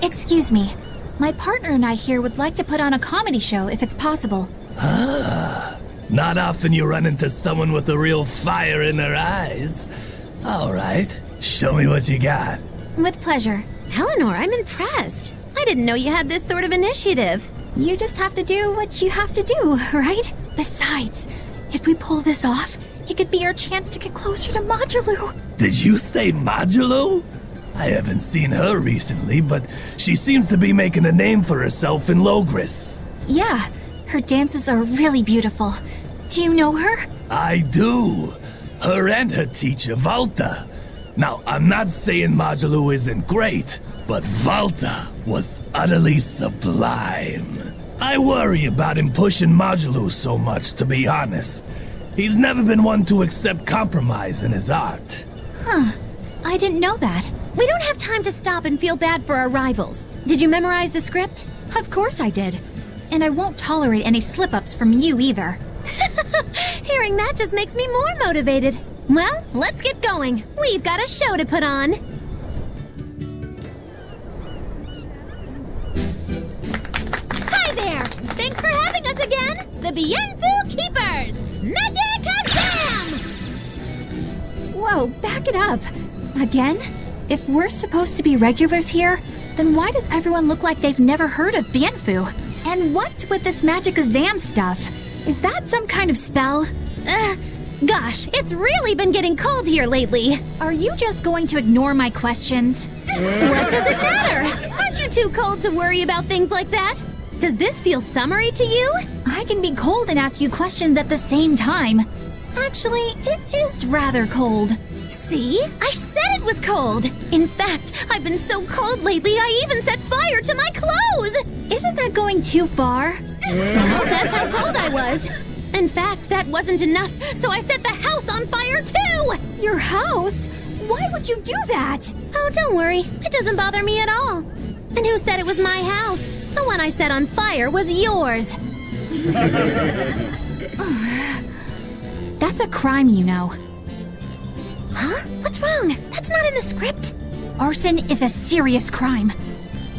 Excuse me. My partner and I here would like to put on a comedy show if it's possible. Ah, not often you run into someone with a real fire in their eyes. All right, show me what you got. With pleasure. Eleanor, I'm impressed. I didn't know you had this sort of initiative. You just have to do what you have to do, right? Besides, if we pull this off, it could be our chance to get closer to Modulu. Did you say Modulu? I haven't seen her recently, but she seems to be making a name for herself in Logris. Yeah, her dances are really beautiful. Do you know her? I do. Her and her teacher, Valta. Now, I'm not saying Modulu isn't great, but Valta was utterly sublime. I worry about him pushing Modulu so much, to be honest. He's never been one to accept compromise in his art. Huh. I didn't know that. We don't have time to stop and feel bad for our rivals. Did you memorize the script? Of course I did. And I won't tolerate any slip-ups from you either. Hearing that just makes me more motivated. Well, let's get going. We've got a show to put on. the Bienfu Keepers! Magic Exam! Whoa, back it up. Again? If we're supposed to be regulars here, then why does everyone look like they've never heard of Bienfu? And what's with this magic exam stuff? Is that some kind of spell? Gosh, it's really been getting cold here lately. Are you just going to ignore my questions? What does it matter? Aren't you too cold to worry about things like that? Does this feel summery to you? I can be cold and ask you questions at the same time. Actually, it is rather cold. See? I said it was cold! In fact, I've been so cold lately I even set fire to my clothes! Isn't that going too far? No, that's how cold I was. In fact, that wasn't enough, so I set the house on fire too! Your house? Why would you do that? Oh, don't worry. It doesn't bother me at all. And who said it was my house? The one I set on fire was yours. That's a crime, you know. Huh? What's wrong? That's not in the script. Arson is a serious crime.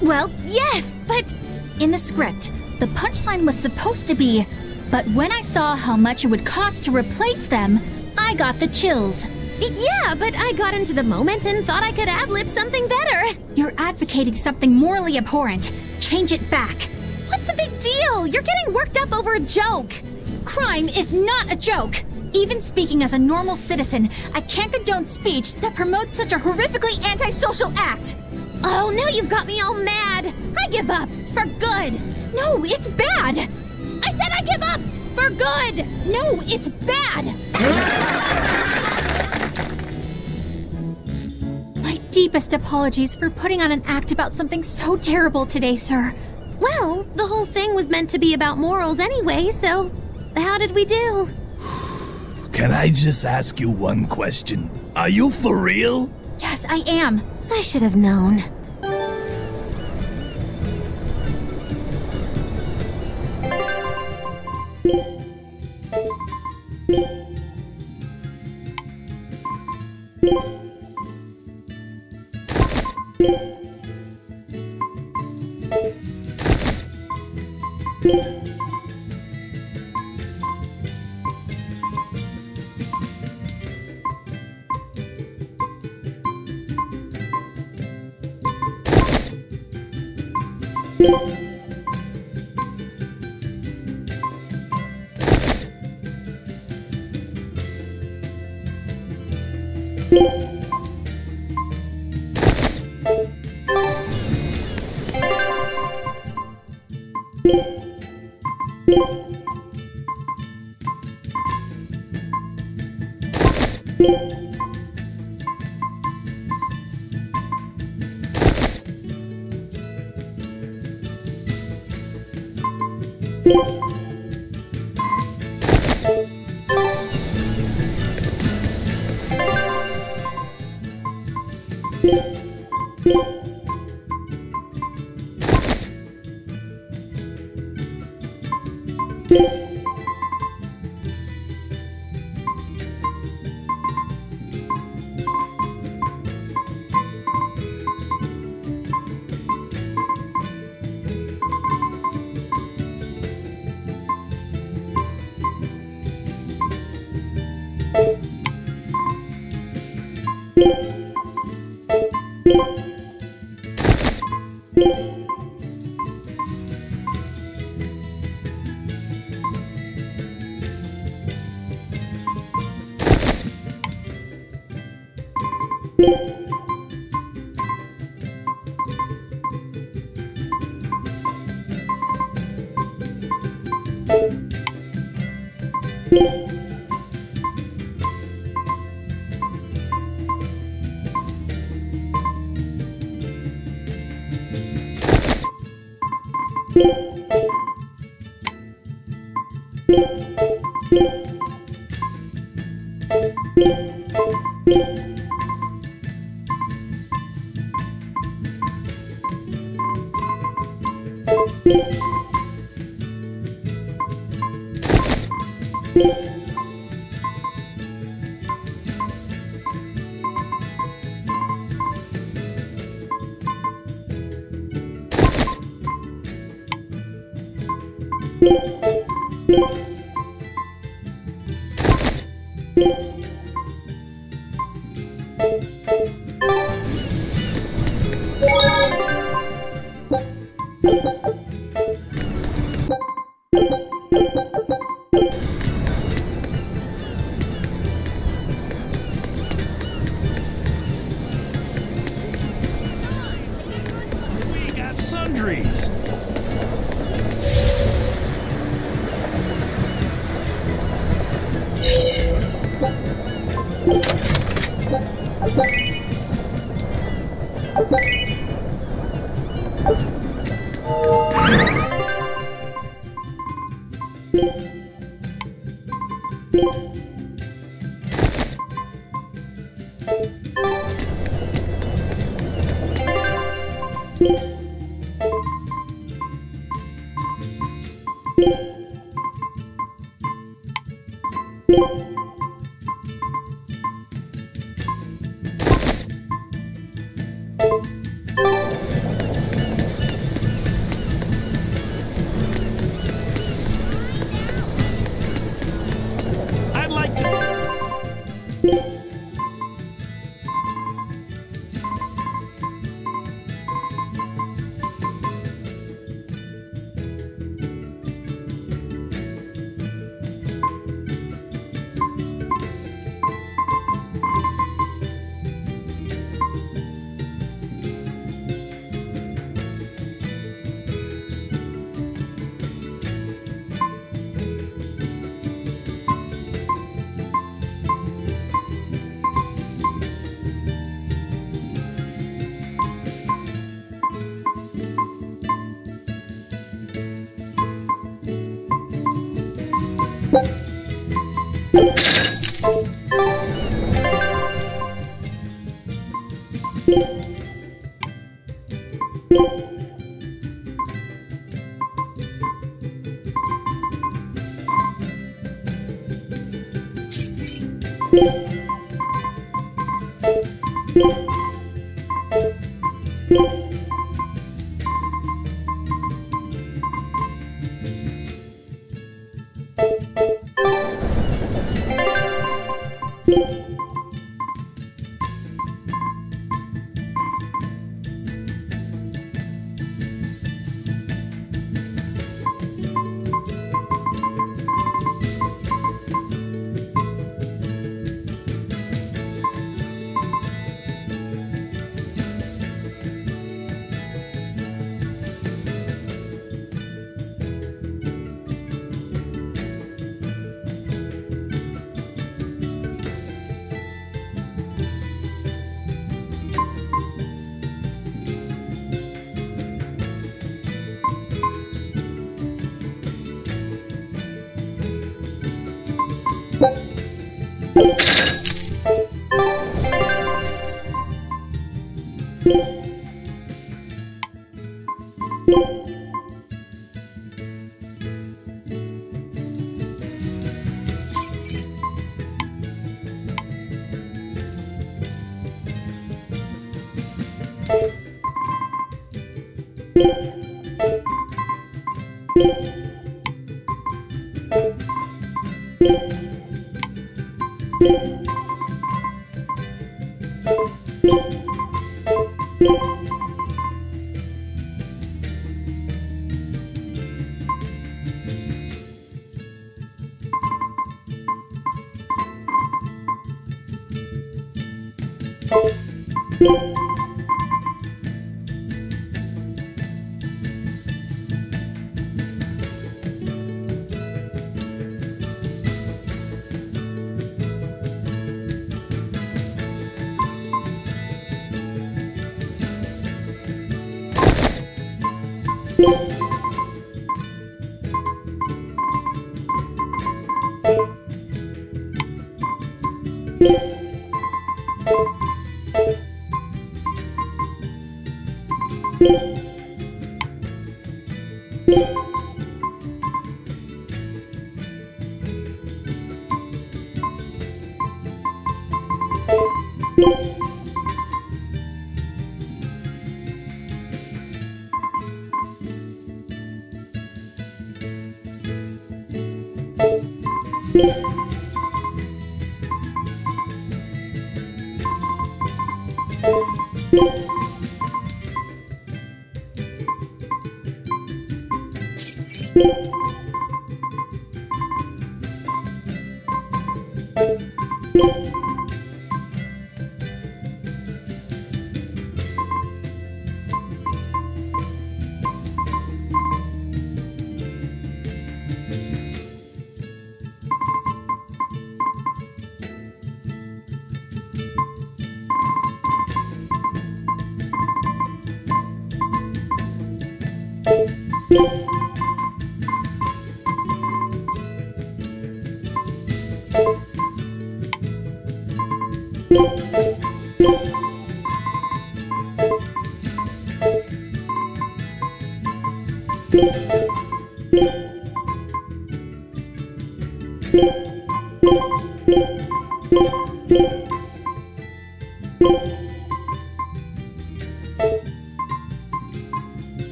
Well, yes, but in the script, the punchline was supposed to be, but when I saw how much it would cost to replace them, I got the chills. Yeah, but I got into the moment and thought I could ad-lib something better. You're advocating something morally abhorrent. Change it back. What's the big deal? You're getting worked up over a joke. Crime is not a joke. Even speaking as a normal citizen, I can't condone speech that promotes such a horrifically antisocial act. Oh, now you've got me all mad. I give up. For good. No, it's bad. I said I give up. For good. No, it's bad. My deepest apologies for putting on an act about something so terrible today, sir. Well, the whole thing was meant to be about morals anyway, so how did we do? Can I just ask you one question? Are you for real? Yes, I am. I should have known. We got sundries. I'd like to.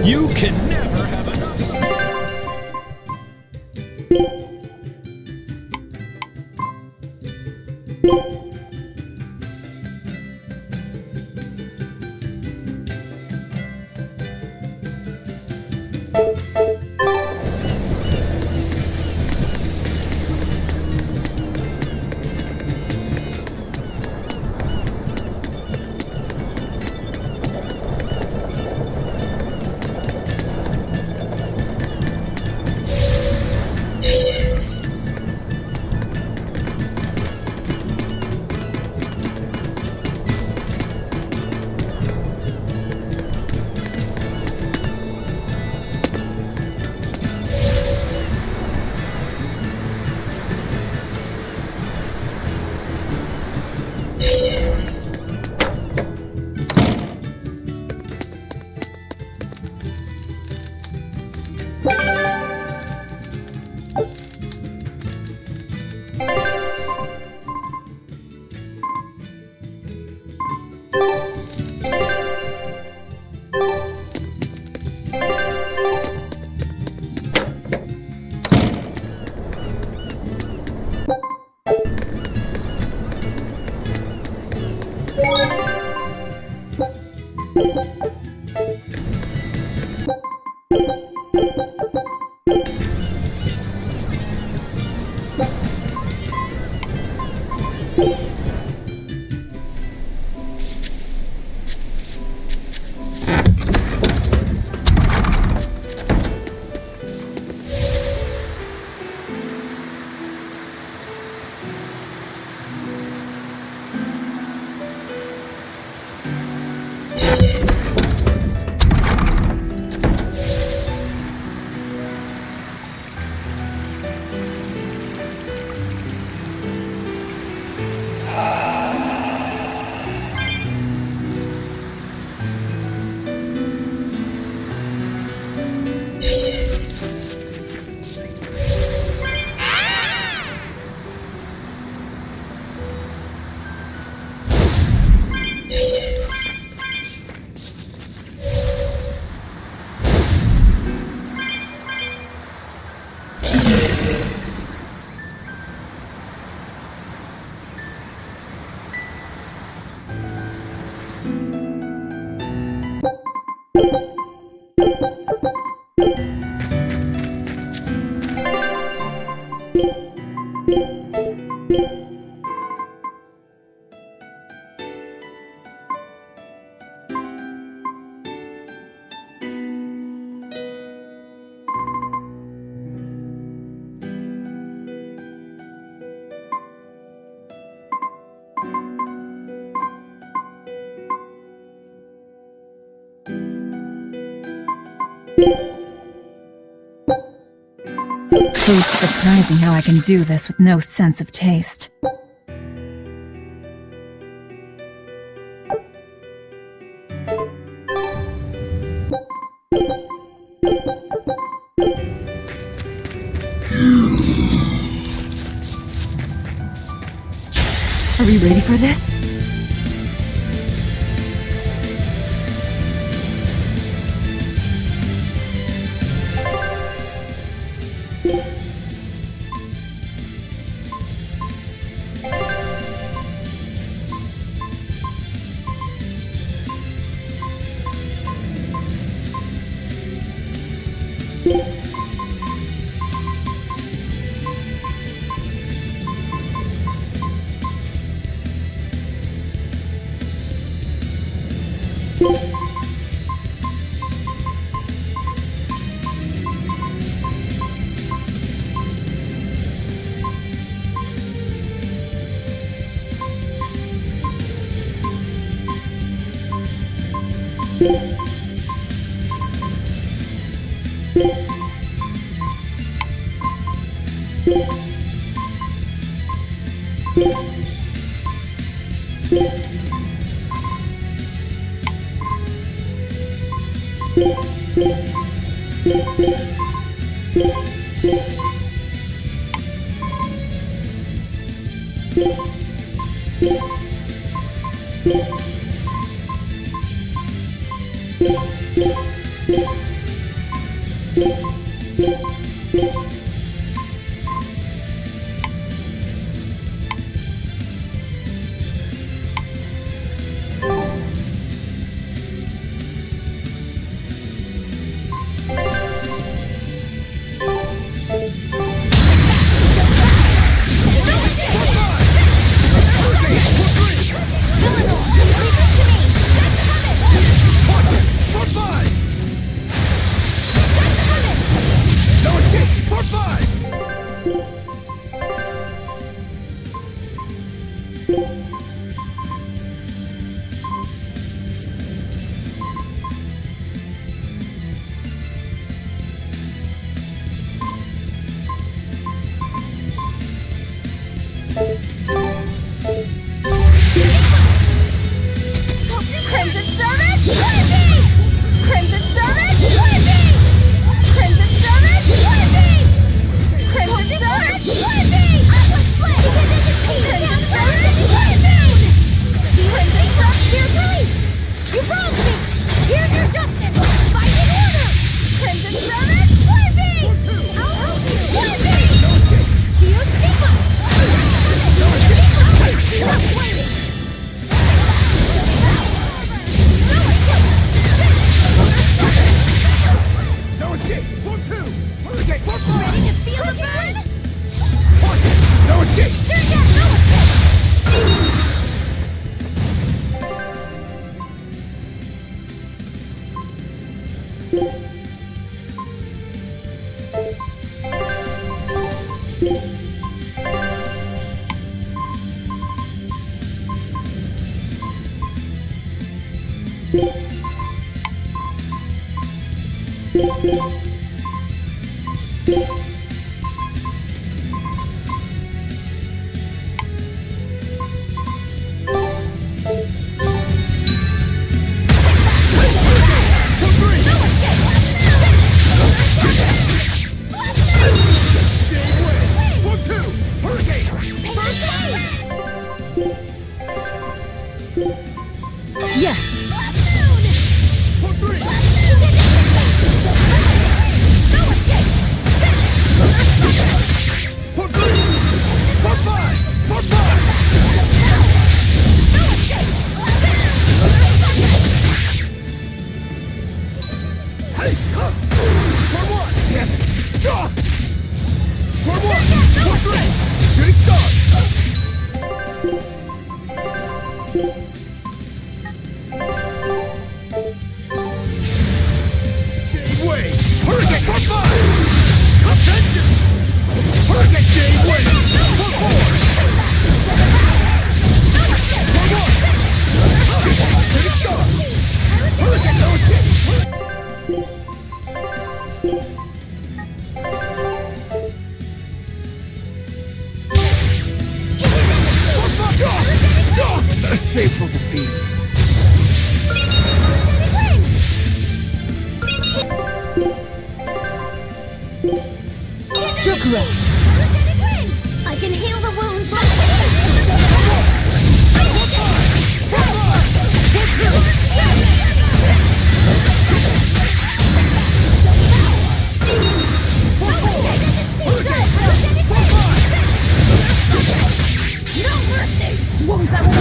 You can never have enough. Surprising how I can do this with no sense of taste. Are we ready for this? shameful defeat. You're correct. I can heal the wounds No mercy! Wounds that will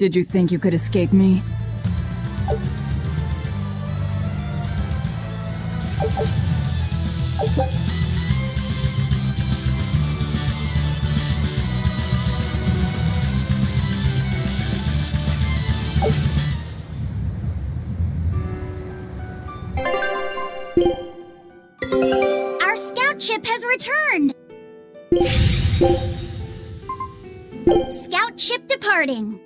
Did you think you could escape me? Our scout ship has returned! Scout ship departing.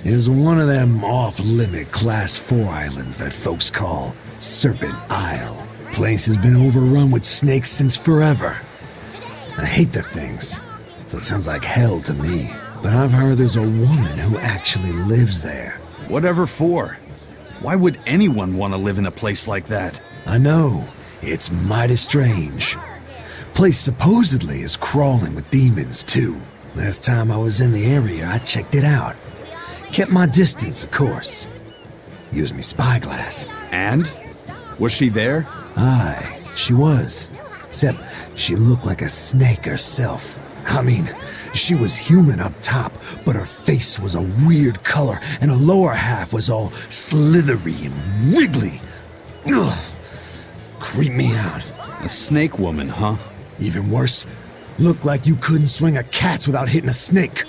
Is one of them off-limit Class 4 islands that folks call Serpent Isle. Place has been overrun with snakes since forever. I hate the things, so it sounds like hell to me. But I've heard there's a woman who actually lives there. Whatever for? Why would anyone want to live in a place like that? I know, it's mighty strange. Place supposedly is crawling with demons too. Last time I was in the area, I checked it out. Kept my distance, of course. Used me spyglass. And? Was she there? Aye, she was. Except she looked like a snake herself. I mean, she was human up top, but her face was a weird color, and her lower half was all slithery and wiggly. Ugh. Creeped me out. A snake woman, huh? Even worse, looked like you couldn't swing a cat's without hitting a snake.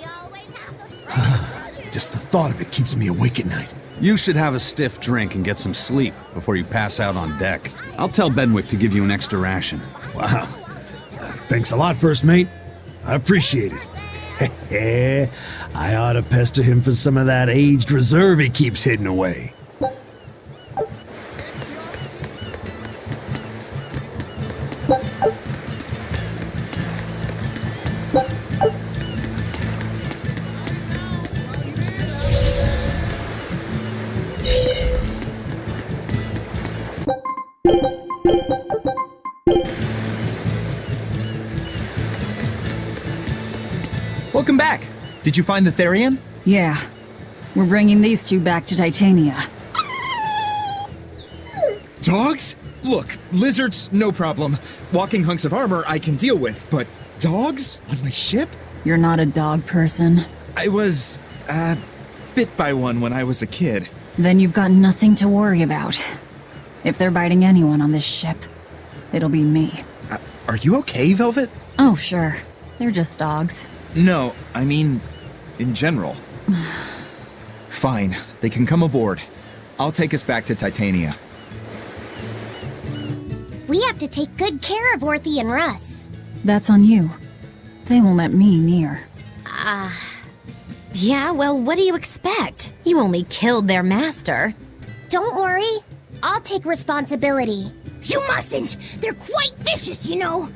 Just the thought of it keeps me awake at night. You should have a stiff drink and get some sleep before you pass out on deck. I'll tell Benwick to give you an extra ration. Wow. Thanks a lot, First Mate. I appreciate it. I ought to pester him for some of that aged reserve he keeps hidden away. Welcome back. Did you find the Therian? Yeah. We're bringing these two back to Titania. Dogs? Look, lizards, no problem. Walking hunks of armor I can deal with, but dogs? On my ship? You're not a dog person. I was, bit by one when I was a kid. Then you've got nothing to worry about. If they're biting anyone on this ship, it'll be me. Are you okay, Velvet? Oh, sure. They're just dogs. No, I mean, in general. Fine, they can come aboard. I'll take us back to Titania. We have to take good care of Orthy and Russ. That's on you. They won't let me near. Yeah, well, what do you expect? You only killed their master. Don't worry. I'll take responsibility. You mustn't. They're quite vicious, you know.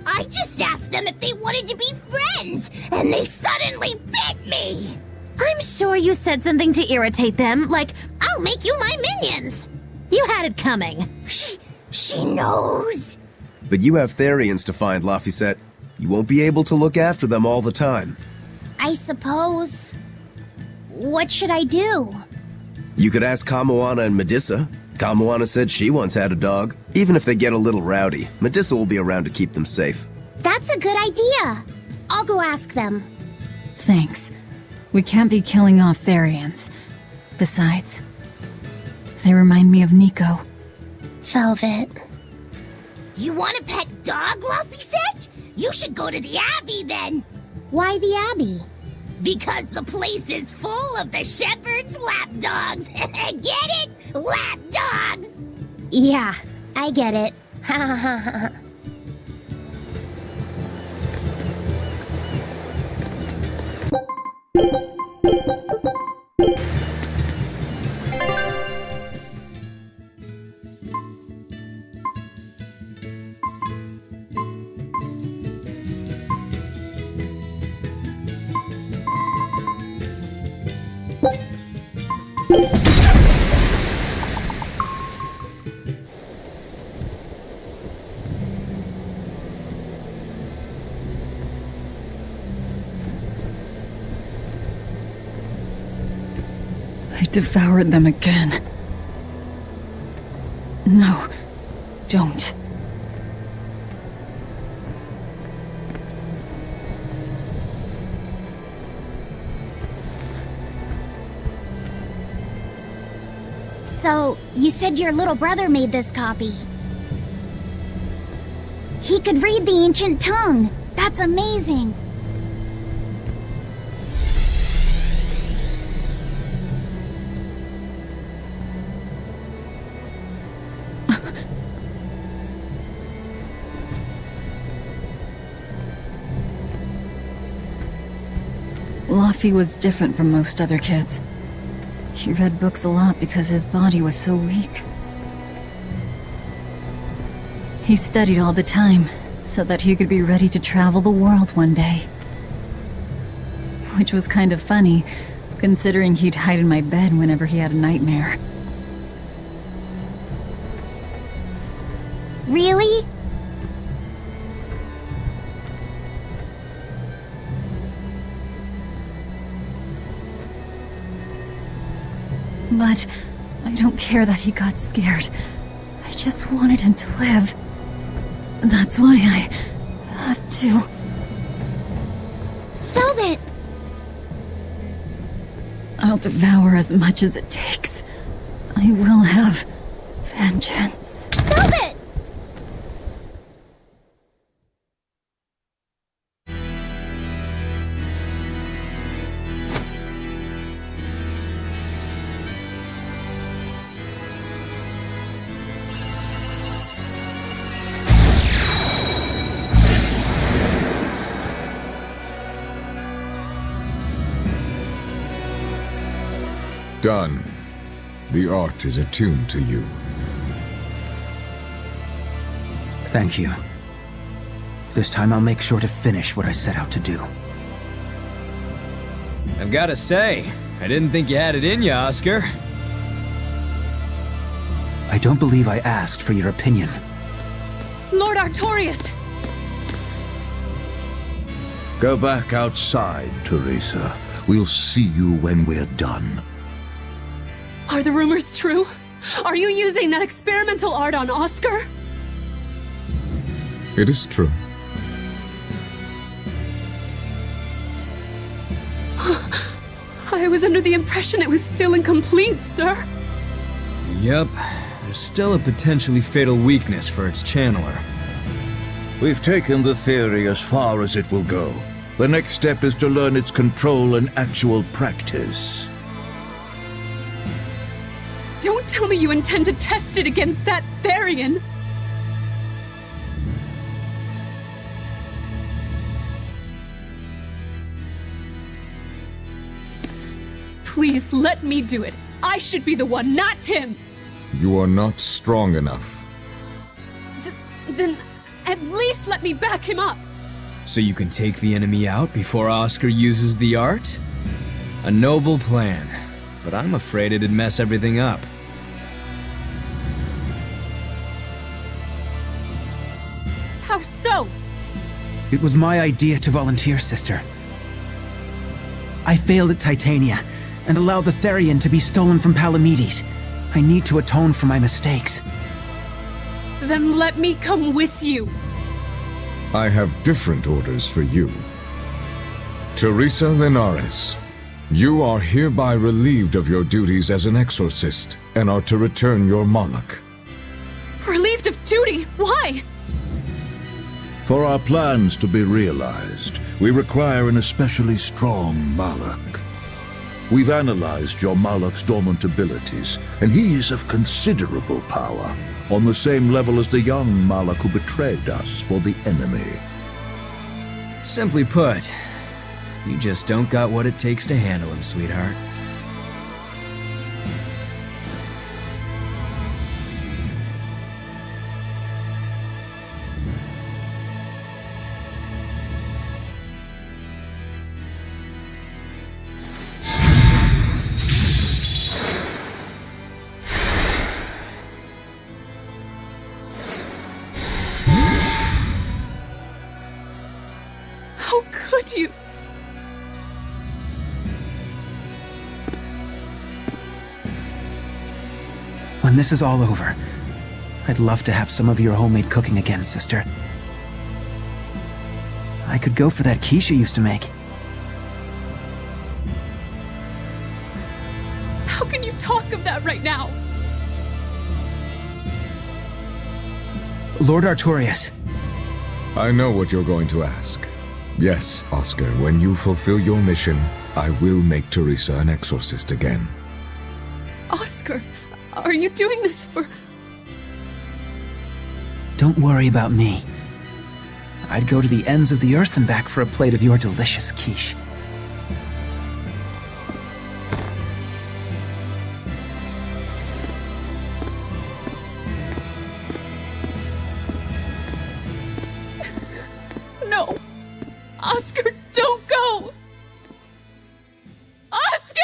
I just asked them if they wanted to be friends, and they suddenly bit me. I'm sure you said something to irritate them, like, I'll make you my minions. you had it coming. She knows. But you have Therians to find, Laphicet. You won't be able to look after them all the time. I suppose. What should I do? You could ask Kamoana and Medissa. Kamoana said she once had a dog. Even if they get a little rowdy, Medissa will be around to keep them safe. That's a good idea. I'll go ask them. Thanks. We can't be killing off Therians. Besides, they remind me of Nico. Velvet. You want a pet dog, Laphicet? You should go to the Abbey then. Why the Abbey? Because the place is full of the shepherd's lapdogs. Get it? Lapdogs! Yeah, I get it. Ha ha ha ha. I devoured them again. No, don't. So, you said your little brother made this copy. He could read the ancient tongue. That's amazing. Laffy was different from most other kids. He read books a lot because his body was so weak. He studied all the time, so that he could be ready to travel the world one day. Which was kind of funny, considering he'd hide in my bed whenever he had a nightmare. Really? But I don't care that he got scared. I just wanted him to live. That's why I have to. Velvet! I'll devour as much as it takes. I will have vengeance. Velvet! Done. The art is attuned to you. Thank you. This time I'll make sure to finish what I set out to do. I've gotta say, I didn't think you had it in you, Oscar. I don't believe I asked for your opinion. Lord Artorias! Go back outside, Teresa. We'll see you when we're done. Are the rumors true? Are you using that experimental art on Oscar? It is true. I was under the impression it was still incomplete, sir. Yup. There's still a potentially fatal weakness for its channeler. We've taken the theory as far as it will go. The next step is to learn its control and actual practice. Don't tell me you intend to test it against that Therian! Please let me do it. I should be the one, not him! You are not strong enough. Then at least let me back him up! So you can take the enemy out before Oscar uses the art? A noble plan, but I'm afraid it'd mess everything up. How so? It was my idea to volunteer, sister. I failed at Titania, and allowed the Therian to be stolen from Palamedes. I need to atone for my mistakes. Then let me come with you. I have different orders for you. Teresa Linares, You are hereby relieved of your duties as an exorcist, and are to return your Malak. Relieved of duty? Why? For our plans to be realized, we require an especially strong Malak. We've analyzed your Malak's dormant abilities, and he is of considerable power, on the same level as the young Malak who betrayed us for the enemy. Simply put, you just don't got what it takes to handle him, sweetheart. How could you? When this is all over, I'd love to have some of your homemade cooking again, sister. I could go for that quiche you used to make. How can you talk of that right now? Lord Artorias. I know what you're going to ask. Yes, Oscar, when you fulfill your mission, I will make Teresa an exorcist again. Oscar, are you doing this for... Don't worry about me. I'd go to the ends of the earth and back for a plate of your delicious quiche. No! Oscar, don't go! Oscar!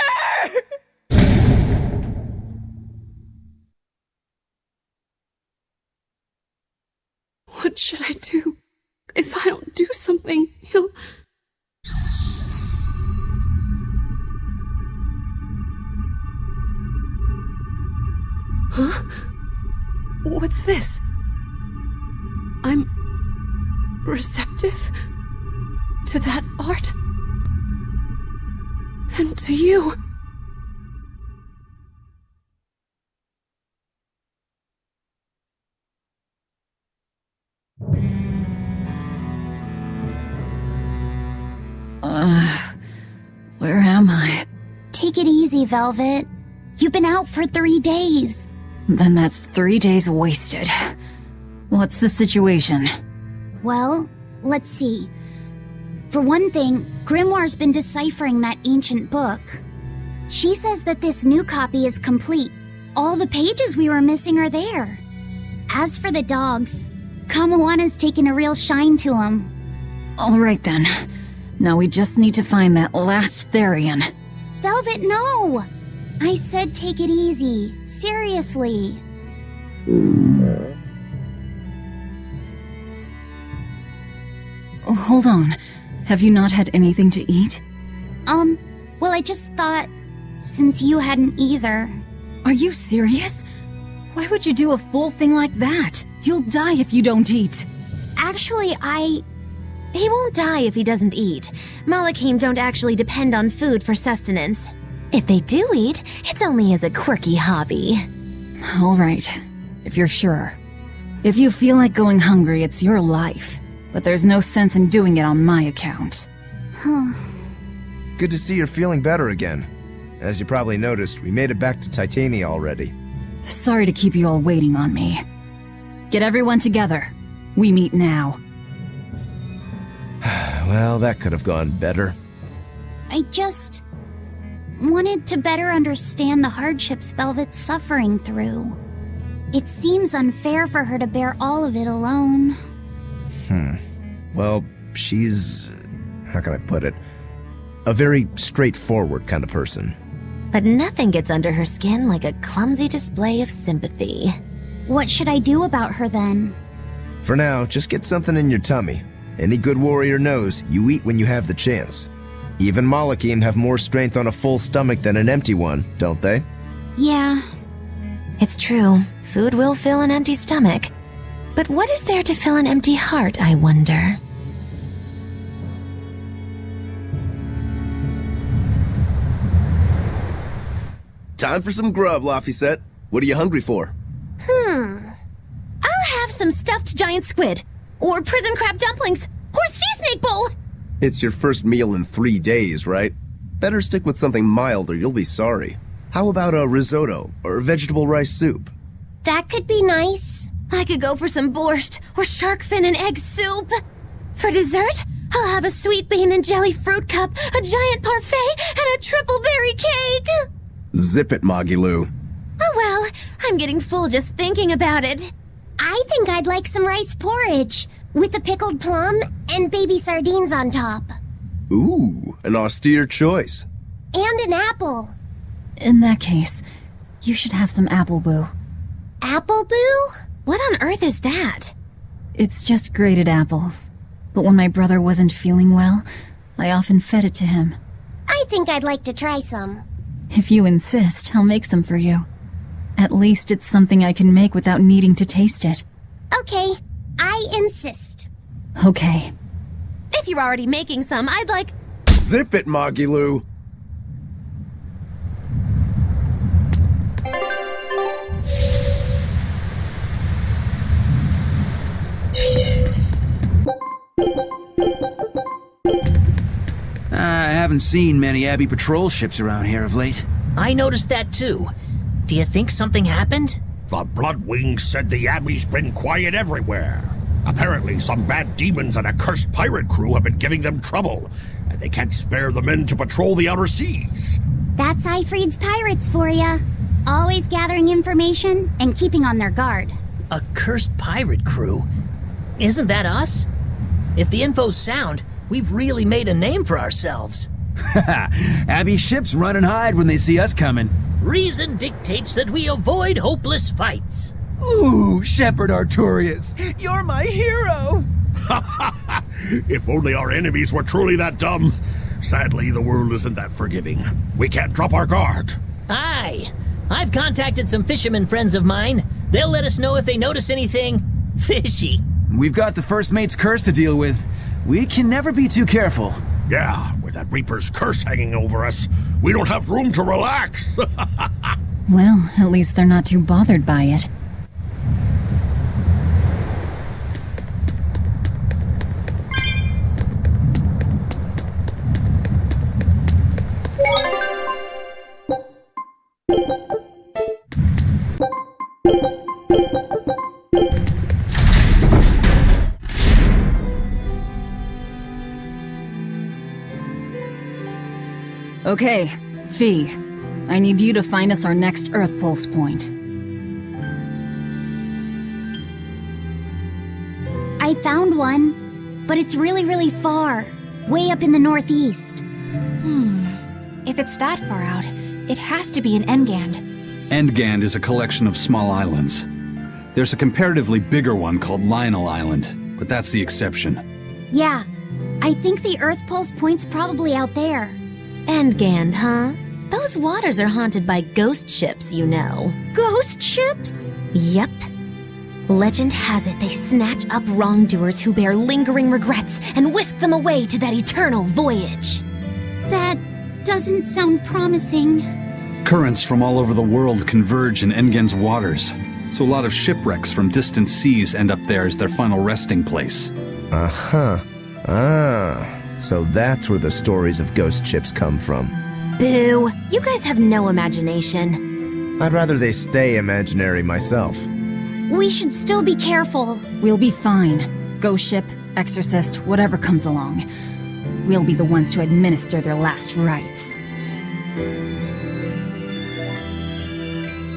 What should I do? If I don't do something, he'll... Huh? What's this? I'm... receptive to that art and to you. Where am I? Take it easy, Velvet. You've been out for 3 days. Then that's 3 days wasted. What's the situation? Well, let's see. For one thing, Grimoire's been deciphering that ancient book. She says that this new copy is complete. All the pages we were missing are there. As for the dogs, Kamawana's taken a real shine to them. All right then. Now we just need to find that last Therian. Velvet, no! I said take it easy. Seriously. Oh, hold on. Have you not had anything to eat? Well, I just thought, since you hadn't either. Are you serious? Why would you do a full thing like that? You'll die if you don't eat. Actually, He won't die if he doesn't eat. Malachim don't actually depend on food for sustenance. If they do eat, it's only as a quirky hobby. All right, if you're sure. If you feel like going hungry, it's your life. But there's no sense in doing it on my account. Good to see you're feeling better again. As you probably noticed, we made it back to Titania already. Sorry to keep you all waiting on me. Get everyone together. We meet now. Well, that could have gone better. I just wanted to better understand the hardships Velvet's suffering through. It seems unfair for her to bear all of it alone. Well, she's... how can I put it? A very straightforward kind of person. But nothing gets under her skin like a clumsy display of sympathy. What should I do about her then? For now, just get something in your tummy. Any good warrior knows you eat when you have the chance. Even Malachim have more strength on a full stomach than an empty one, don't they? Yeah. It's true. Food will fill an empty stomach. But what is there to fill an empty heart, I wonder? Time for some grub, Laphicet. What are you hungry for? I'll have some stuffed giant squid, or prison crab dumplings, or sea snake bowl. It's your first meal in 3 days, right? Better stick with something mild or you'll be sorry. How about a risotto or vegetable rice soup? That could be nice. I could go for some borscht or shark fin and egg soup. For dessert, I'll have a sweet bean and jelly fruit cup, a giant parfait, and a triple berry cake. Zip it, Magilou. Oh well, I'm getting full just thinking about it. I think I'd like some rice porridge with a pickled plum and baby sardines on top. Ooh, an austere choice. And an apple. In that case, you should have some apple boo. Apple boo? What on earth is that? It's just grated apples. But when my brother wasn't feeling well, I often fed it to him. I think I'd like to try some. If you insist, I'll make some for you. At least it's something I can make without needing to taste it. Okay, I insist. Okay. If you're already making some, I'd like... Zip it, Magilou. I haven't seen many Abbey patrol ships around here of late. I noticed that too. Do you think something happened? The Bloodwings said the Abbey's been quiet everywhere. Apparently, some bad demons and a cursed pirate crew have been giving them trouble, and they can't spare the men to patrol the outer seas. That's Ifrid's pirates for ya. Always gathering information and keeping on their guard. A cursed pirate crew? Isn't that us? If the info's sound, we've really made a name for ourselves. Abbey ships run and hide when they see us coming. Reason dictates that we avoid hopeless fights. Ooh, Shepherd Artorias, you're my hero! If only our enemies were truly that dumb. Sadly, the world isn't that forgiving. We can't drop our guard. Aye. I've contacted some fishermen friends of mine. They'll let us know if they notice anything fishy. We've got the First Mate's curse to deal with. We can never be too careful. Yeah, with that Reaper's curse hanging over us, we don't have room to relax. Well, at least they're not too bothered by it. Okay, Fee. I need you to find us our next Earth Pulse point. I found one, but it's really far. Way up in the northeast. If it's that far out, it has to be in Engand. Endgand is a collection of small islands. There's a comparatively bigger one called Lionel Island, but that's the exception. Yeah, I think the Earth Pulse point's probably out there. Endgand, huh? Those waters are haunted by ghost ships, you know. Ghost ships? Yep. Legend has it they snatch up wrongdoers who bear lingering regrets and whisk them away to that eternal voyage. That doesn't sound promising. Currents from all over the world converge in Engand's waters, so a lot of shipwrecks from distant seas end up there as their final resting place. Uh-huh. So that's where the stories of ghost ships come from. Boo! You guys have no imagination. I'd rather they stay imaginary myself. We should still be careful. We'll be fine. Ghost ship, exorcist, whatever comes along. We'll be the ones to administer their last rites.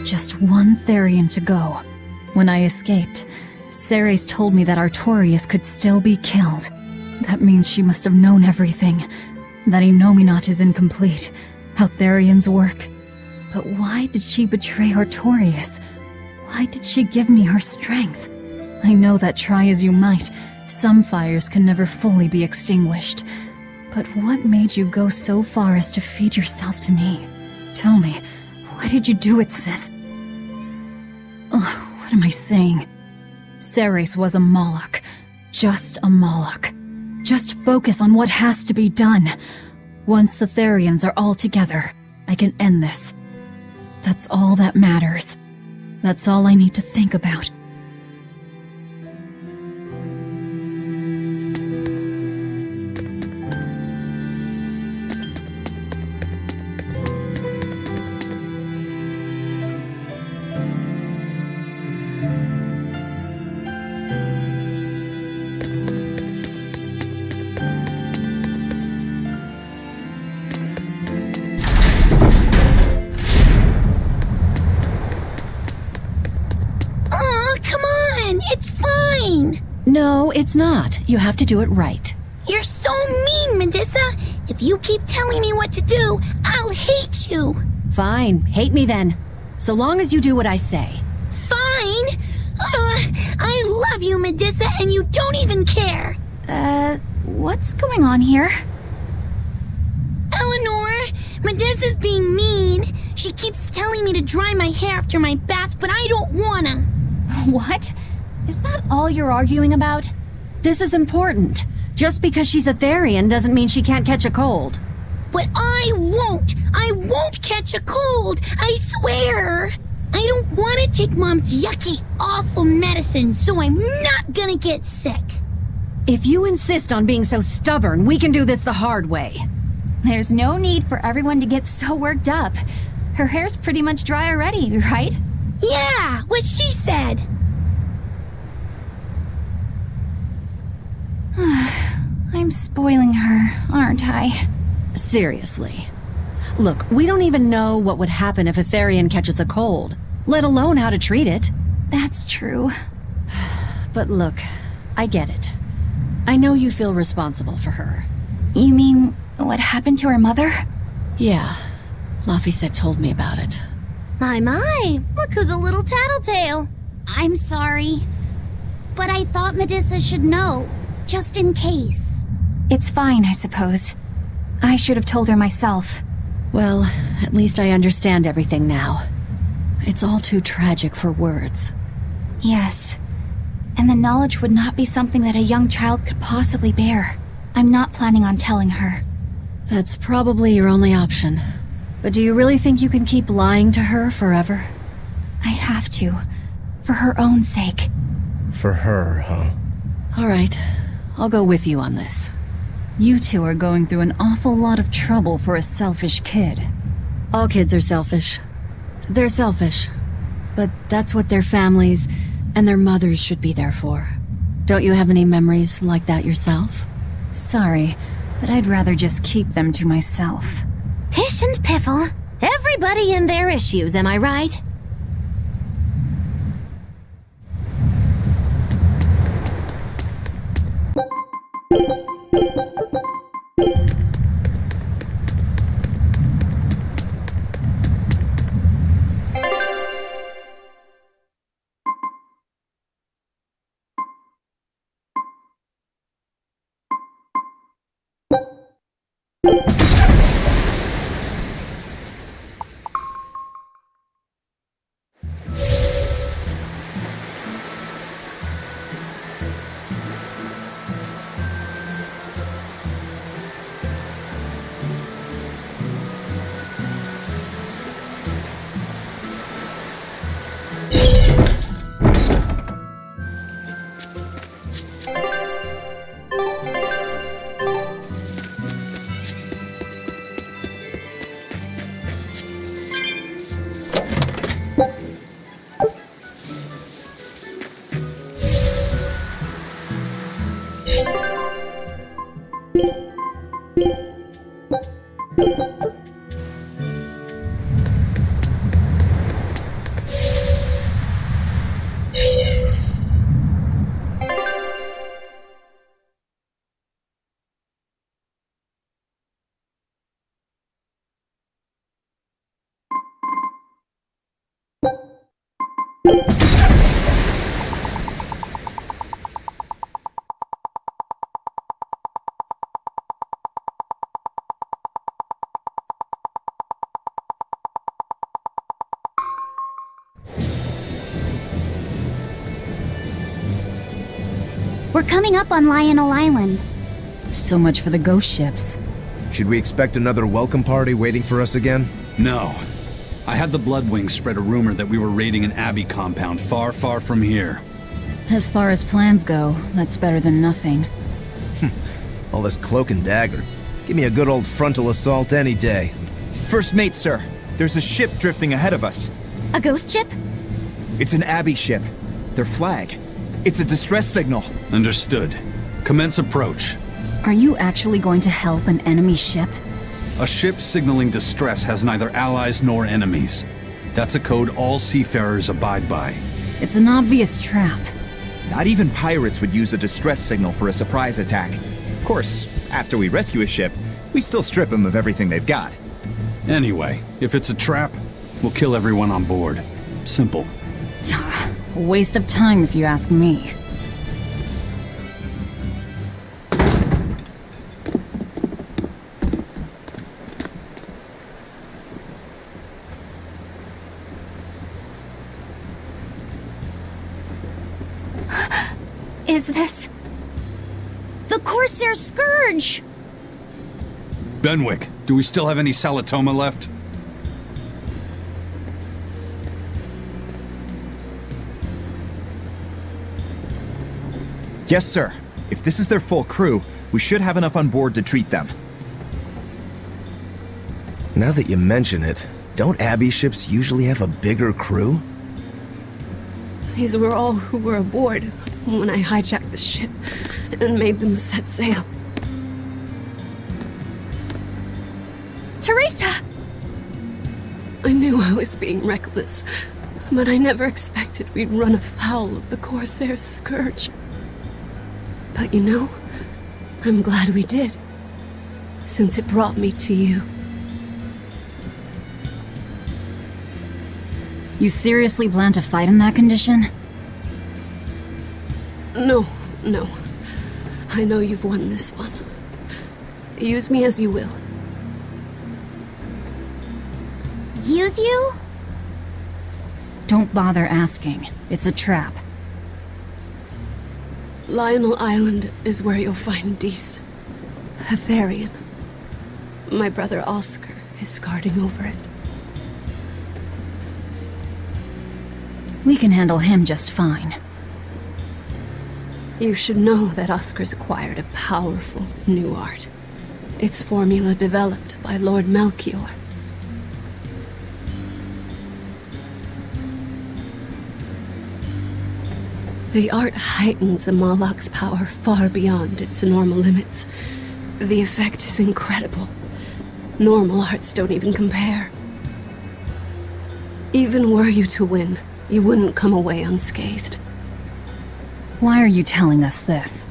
Just one Therian to go. When I escaped, Ceres told me that Artorias could still be killed. That means she must have known everything. That Innominat is incomplete. How Therians work. But why did she betray Artorias? Why did she give me her strength? I know that try as you might, some fires can never fully be extinguished. But what made you go so far as to feed yourself to me? Tell me, why did you do it, sis? Ugh, what am I saying? Ceres was a Moloch. Just a Moloch. Just focus on what has to be done. Once the Therians are all together, I can end this. That's all that matters. That's all I need to think about. It's fine! No, it's not. You have to do it right. You're so mean, Medusa! If you keep telling me what to do, I'll hate you! Fine, hate me then. So long as you do what I say. Fine! I love you, Medusa, and you don't even care! What's going on here? Eleanor, Medusa's being mean. She keeps telling me to dry my hair after my bath, but I don't wanna. What? Is that all you're arguing about? This is important. Just because she's a Therian doesn't mean she can't catch a cold. But I won't! I won't catch a cold! I swear! I don't want to take Mom's yucky, awful medicine, so I'm not gonna get sick. If you insist on being so stubborn, we can do this the hard way. There's no need for everyone to get so worked up. Her hair's pretty much dry already, right? Yeah, what she said. I'm spoiling her, aren't I? Seriously. Look, we don't even know what would happen if a Therian catches a cold, let alone how to treat it. That's true. But look, I get it. I know you feel responsible for her. You mean what happened to her mother? Yeah, Laphicet told me about it. My, look who's a little tattletale. I'm sorry, but I thought Medusa should know, just in case. It's fine, I suppose. I should have told her myself. Well, at least I understand everything now. It's all too tragic for words. Yes, and the knowledge would not be something that a young child could possibly bear. I'm not planning on telling her. That's probably your only option. But do you really think you can keep lying to her forever? I have to, for her own sake. For her, huh? All right, I'll go with you on this. You two are going through an awful lot of trouble for a selfish kid. All kids are selfish. They're selfish. But that's what their families and their mothers should be there for. Don't you have any memories like that yourself? Sorry, but I'd rather just keep them to myself. Pish and piffle. Everybody and their issues, am I right? We're coming up on Lionel Island. So much for the ghost ships. Should we expect another welcome party waiting for us again? No. I had the Bloodwings spread a rumor that we were raiding an Abbey compound far, far from here. As far as plans go, that's better than nothing. All this cloak and dagger. Give me a good old frontal assault any day. First mate, sir. There's a ship drifting ahead of us. A ghost ship? It's an Abbey ship. Their flag. It's a distress signal. Understood. Commence approach. Are you actually going to help an enemy ship? A ship signaling distress has neither allies nor enemies. That's a code all seafarers abide by. It's an obvious trap. Not even pirates would use a distress signal for a surprise attack. Of course, after we rescue a ship, we still strip them of everything they've got. Anyway, if it's a trap, we'll kill everyone on board. Simple. A waste of time if you ask me. Is this... the Corsair Scourge? Benwick, do we still have any Salatoma left? Yes, sir. If this is their full crew, we should have enough on board to treat them. Now that you mention it, don't Abbey ships usually have a bigger crew? These were all who were aboard when I hijacked the ship and made them set sail. Teresa! I knew I was being reckless, but I never expected we'd run afoul of the Corsair Scourge. But you know, I'm glad we did, since it brought me to you. You seriously plan to fight in that condition? No. I know you've won this one. Use me as you will. Use you? Don't bother asking. It's a trap. Lionel Island is where you'll find Dees. A Therian. My brother Oscar is guarding over it. We can handle him just fine. You should know that Oscar's acquired a powerful new art. Its formula developed by Lord Melchior. The art heightens a Moloch's power far beyond its normal limits. The effect is incredible. Normal arts don't even compare. Even were you to win, you wouldn't come away unscathed. Why are you telling us this?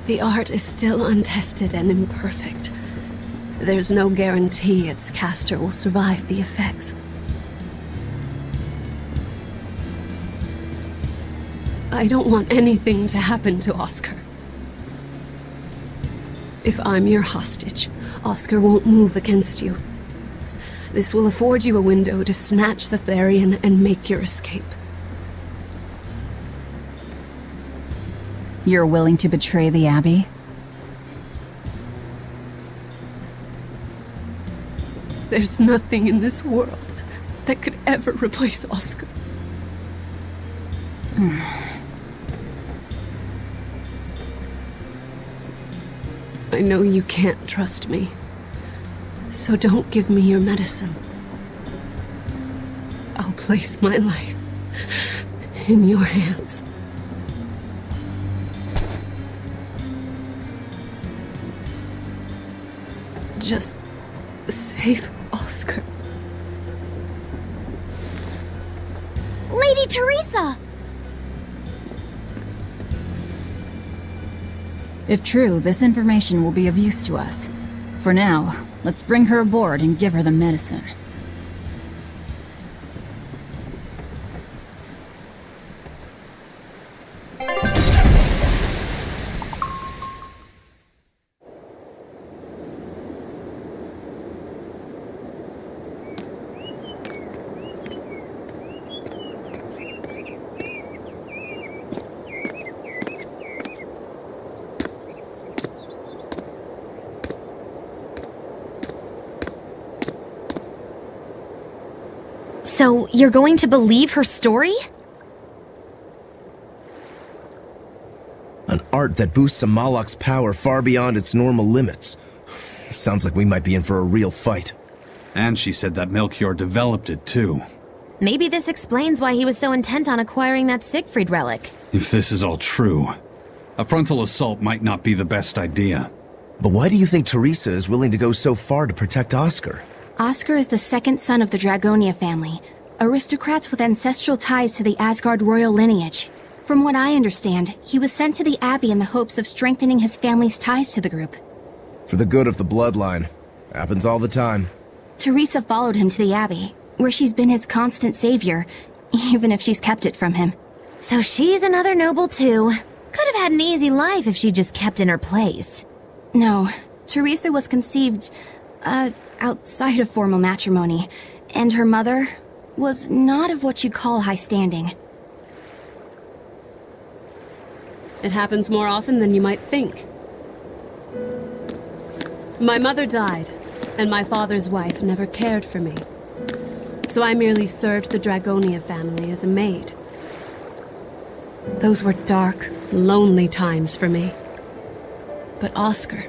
The art is still untested and imperfect. There's no guarantee its caster will survive the effects. I don't want anything to happen to Oscar. If I'm your hostage, Oscar won't move against you. This will afford you a window to snatch the Therian and make your escape. You're willing to betray the Abbey? There's nothing in this world that could ever replace Oscar. I know you can't trust me, so don't give me your medicine. I'll place my life in your hands. Just save Oscar. Lady Teresa! If true, this information will be of use to us. For now, let's bring her aboard and give her the medicine. So, you're going to believe her story? An art that boosts a Malak's power far beyond its normal limits. Sounds like we might be in for a real fight. And she said that Melchior developed it too. Maybe this explains why he was so intent on acquiring that Siegfried relic. If this is all true, a frontal assault might not be the best idea. But why do you think Teresa is willing to go so far to protect Oscar? Oscar is the second son of the Dragonia family, aristocrats with ancestral ties to the Asgard royal lineage. From what I understand, he was sent to the Abbey in the hopes of strengthening his family's ties to the group. For the good of the bloodline. Happens all the time. Teresa followed him to the Abbey, where she's been his constant savior, even if she's kept it from him. So she's another noble too. Could have had an easy life if she just kept in her place. No, Teresa was conceived, outside of formal matrimony, and her mother was not of what you'd call high standing. It happens more often than you might think. My mother died, and my father's wife never cared for me. So I merely served the Dragonia family as a maid. Those were dark, lonely times for me. But Oscar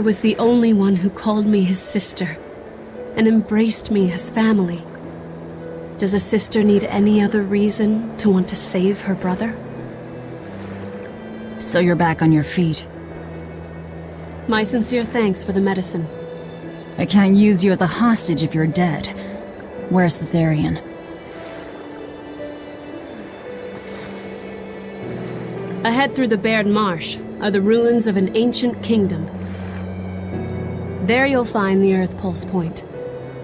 was the only one who called me his sister and embraced me as family. Does a sister need any other reason to want to save her brother? So you're back on your feet. My sincere thanks for the medicine. I can't use you as a hostage if you're dead. Where's the Therian? Ahead through the Baird Marsh are the ruins of an ancient kingdom. There you'll find the Earth Pulse Point,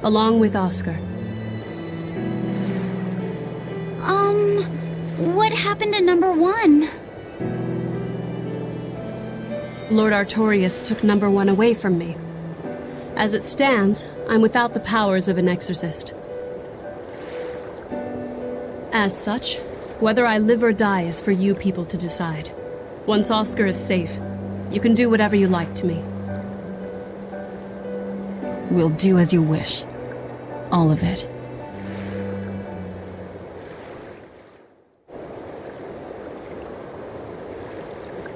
along with Oscar. What happened to number 1? Lord Artorius took number 1 away from me. As it stands, I'm without the powers of an exorcist. As such, whether I live or die is for you people to decide. Once Oscar is safe, you can do whatever you like to me. We'll do as you wish. All of it.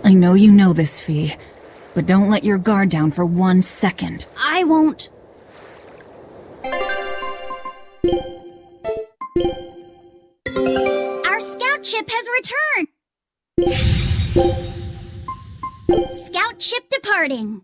I know you know this, Fee, but don't let your guard down for 1 second. I won't. Our scout ship has returned. Scout ship departing.